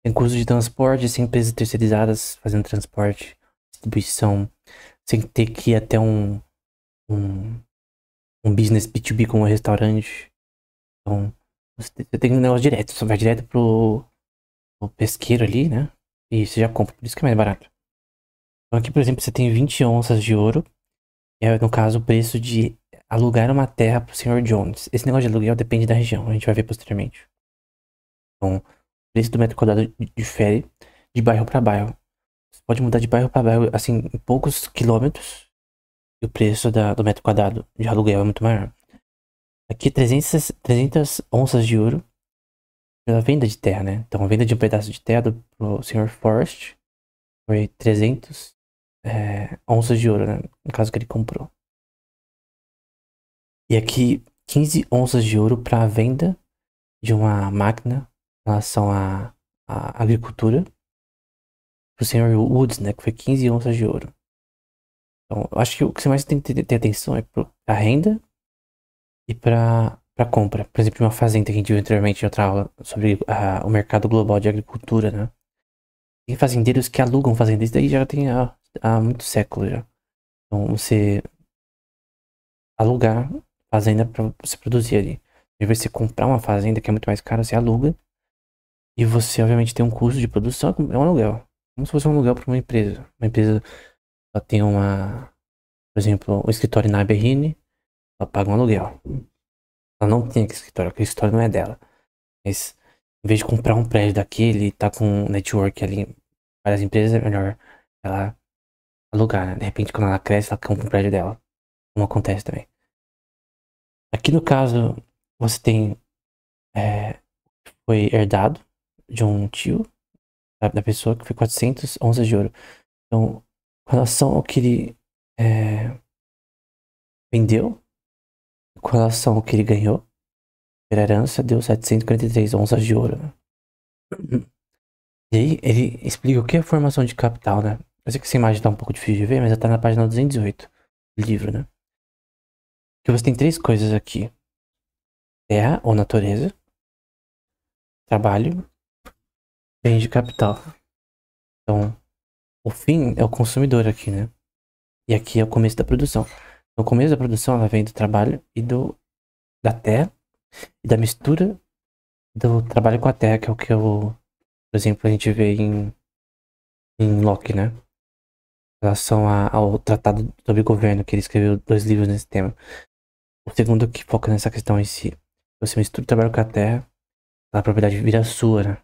Tem custos de transporte, sem empresas terceirizadas fazendo transporte, distribuição, sem ter que ir até um business B2B como um restaurante. Então, você tem um negócio direto, você vai direto pro pesqueiro ali, né? E você já compra, por isso que é mais barato. Então aqui, por exemplo, você tem 20 onças de ouro, que é, no caso, o preço de alugar uma terra pro Senhor Jones. Esse negócio de aluguel depende da região, a gente vai ver posteriormente. Então, o preço do metro quadrado difere de bairro para bairro. Você pode mudar de bairro para bairro, assim, em poucos quilômetros, e o preço do metro quadrado de aluguel é muito maior. Aqui, 300 onças de ouro pela venda de terra, né? Então, a venda de um pedaço de terra pro Sr. Forrest foi 300 onças de ouro, né? No caso que ele comprou. E aqui, 15 onças de ouro para a venda de uma máquina em relação à agricultura pro Sr. Woods, né? Que foi 15 onças de ouro. Então, eu acho que o que você mais tem que ter atenção é pra renda e pra compra. Por exemplo, uma fazenda que a gente viu anteriormente em outra aula sobre o mercado global de agricultura, né? Tem fazendeiros que alugam fazendas, isso daí já tem há muitos séculos já. Então, você alugar fazenda pra você produzir ali. Em vez de você comprar uma fazenda que é muito mais cara, você aluga. E você, obviamente, tem um custo de produção, é um aluguel. Como se fosse um aluguel para uma empresa. Uma empresa ela tem por exemplo, um escritório na Berrine, ela paga um aluguel. Ela não tem aquele escritório não é dela. Mas em vez de comprar um prédio daquele e tá com um network ali, várias empresas, é melhor ela alugar, né? De repente, quando ela cresce, ela compra um prédio dela. Como acontece também. Aqui no caso, você tem. Foi herdado de um tio da pessoa que foi 400 onças de ouro. Então, com relação ao que ele vendeu, com relação ao que ele ganhou, pela herança, deu 743 onças de ouro, né? E aí, ele explica o que é formação de capital, né? Eu sei que essa imagem tá um pouco difícil de ver, mas ela tá na página 208 do livro, né? Que você tem três coisas aqui: terra ou natureza, trabalho, bens de capital. Então, o fim é o consumidor aqui, né? E aqui é o começo da produção. No começo da produção, ela vem do trabalho e da terra e da mistura do trabalho com a terra, que é o que por exemplo, a gente vê em Locke, né? Em relação ao tratado sobre governo, que ele escreveu 2 livros nesse tema. O segundo que foca nessa questão em si. Você mistura o trabalho com a terra, a propriedade vira sua, né?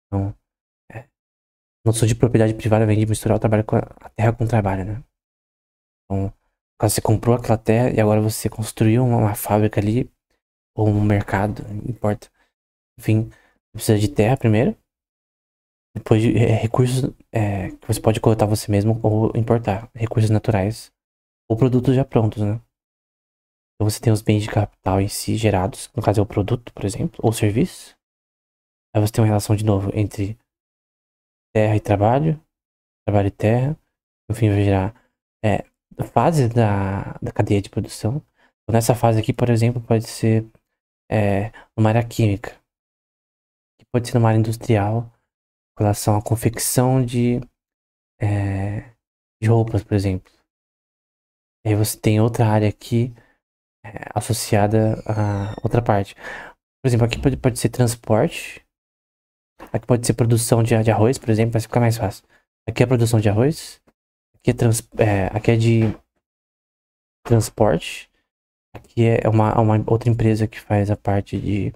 Então, a noção de propriedade privada vem de misturar o trabalho com a terra com o trabalho, né? Então, caso você comprou aquela terra e agora você construiu uma fábrica ali, ou um mercado, não importa. Enfim, precisa de terra primeiro, depois de recursos que você pode coletar você mesmo ou importar, recursos naturais ou produtos já prontos, né? Então você tem os bens de capital em si gerados, no caso é o produto, por exemplo, ou serviço. Aí você tem uma relação de novo entre terra e trabalho, trabalho e terra. No fim vai gerar fases da cadeia de produção. Então, nessa fase aqui, por exemplo, pode ser numa área química, que pode ser numa área industrial, com relação à confecção de roupas, por exemplo. E aí você tem outra área aqui associada a outra parte. Por exemplo, aqui pode ser transporte. Aqui pode ser produção de arroz, por exemplo, vai ficar mais fácil. Aqui é produção de arroz. Aqui é de transporte. Aqui é uma outra empresa que faz a parte de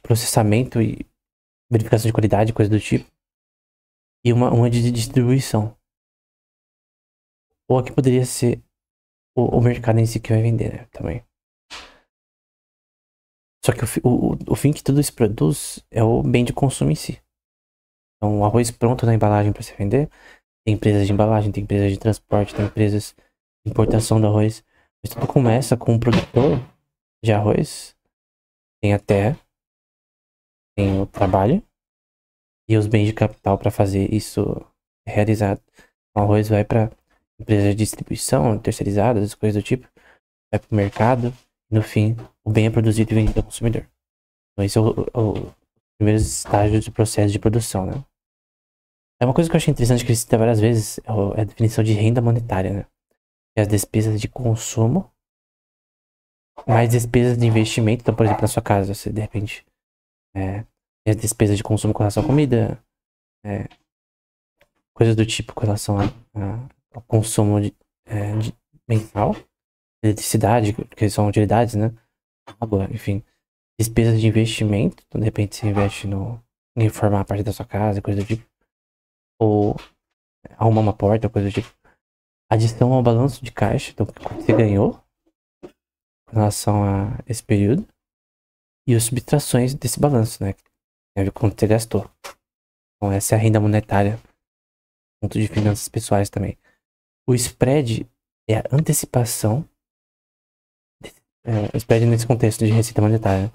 processamento e verificação de qualidade, coisa do tipo. E uma de distribuição. Ou aqui poderia ser o mercado em si que vai vender, né? Também. Só que o fim que tudo isso produz é o bem de consumo em si. Então, o arroz pronto na embalagem para se vender. Tem empresas de embalagem, tem empresas de transporte, tem empresas de importação do arroz. Mas tudo começa com um produtor de arroz. Tem a terra, tem o trabalho e os bens de capital para fazer isso realizado. O arroz vai para empresas de distribuição, terceirizadas, coisas do tipo. Vai para o mercado. No fim, o bem é produzido e vendido ao consumidor. Então, esse é o primeiro estágio do processo de produção, né? É uma coisa que eu achei interessante que ele cita várias vezes, é a definição de renda monetária, né? Que é as despesas de consumo, mais despesas de investimento. Então, por exemplo, na sua casa, você de repente tem as despesas de consumo com relação à comida, coisas do tipo com relação ao consumo mensal, eletricidade, que são utilidades, né? Água, enfim. Despesas de investimento, então de repente você investe em reformar a parte da sua casa, coisa do tipo. Ou arrumar uma porta, coisa do tipo. Adição ao balanço de caixa, então quanto você ganhou com relação a esse período. E as subtrações desse balanço, né? Que tem a ver com quanto você gastou. Então essa é a renda monetária, ponto de finanças pessoais também. O spread é a antecipação. O spread nesse contexto de receita monetária.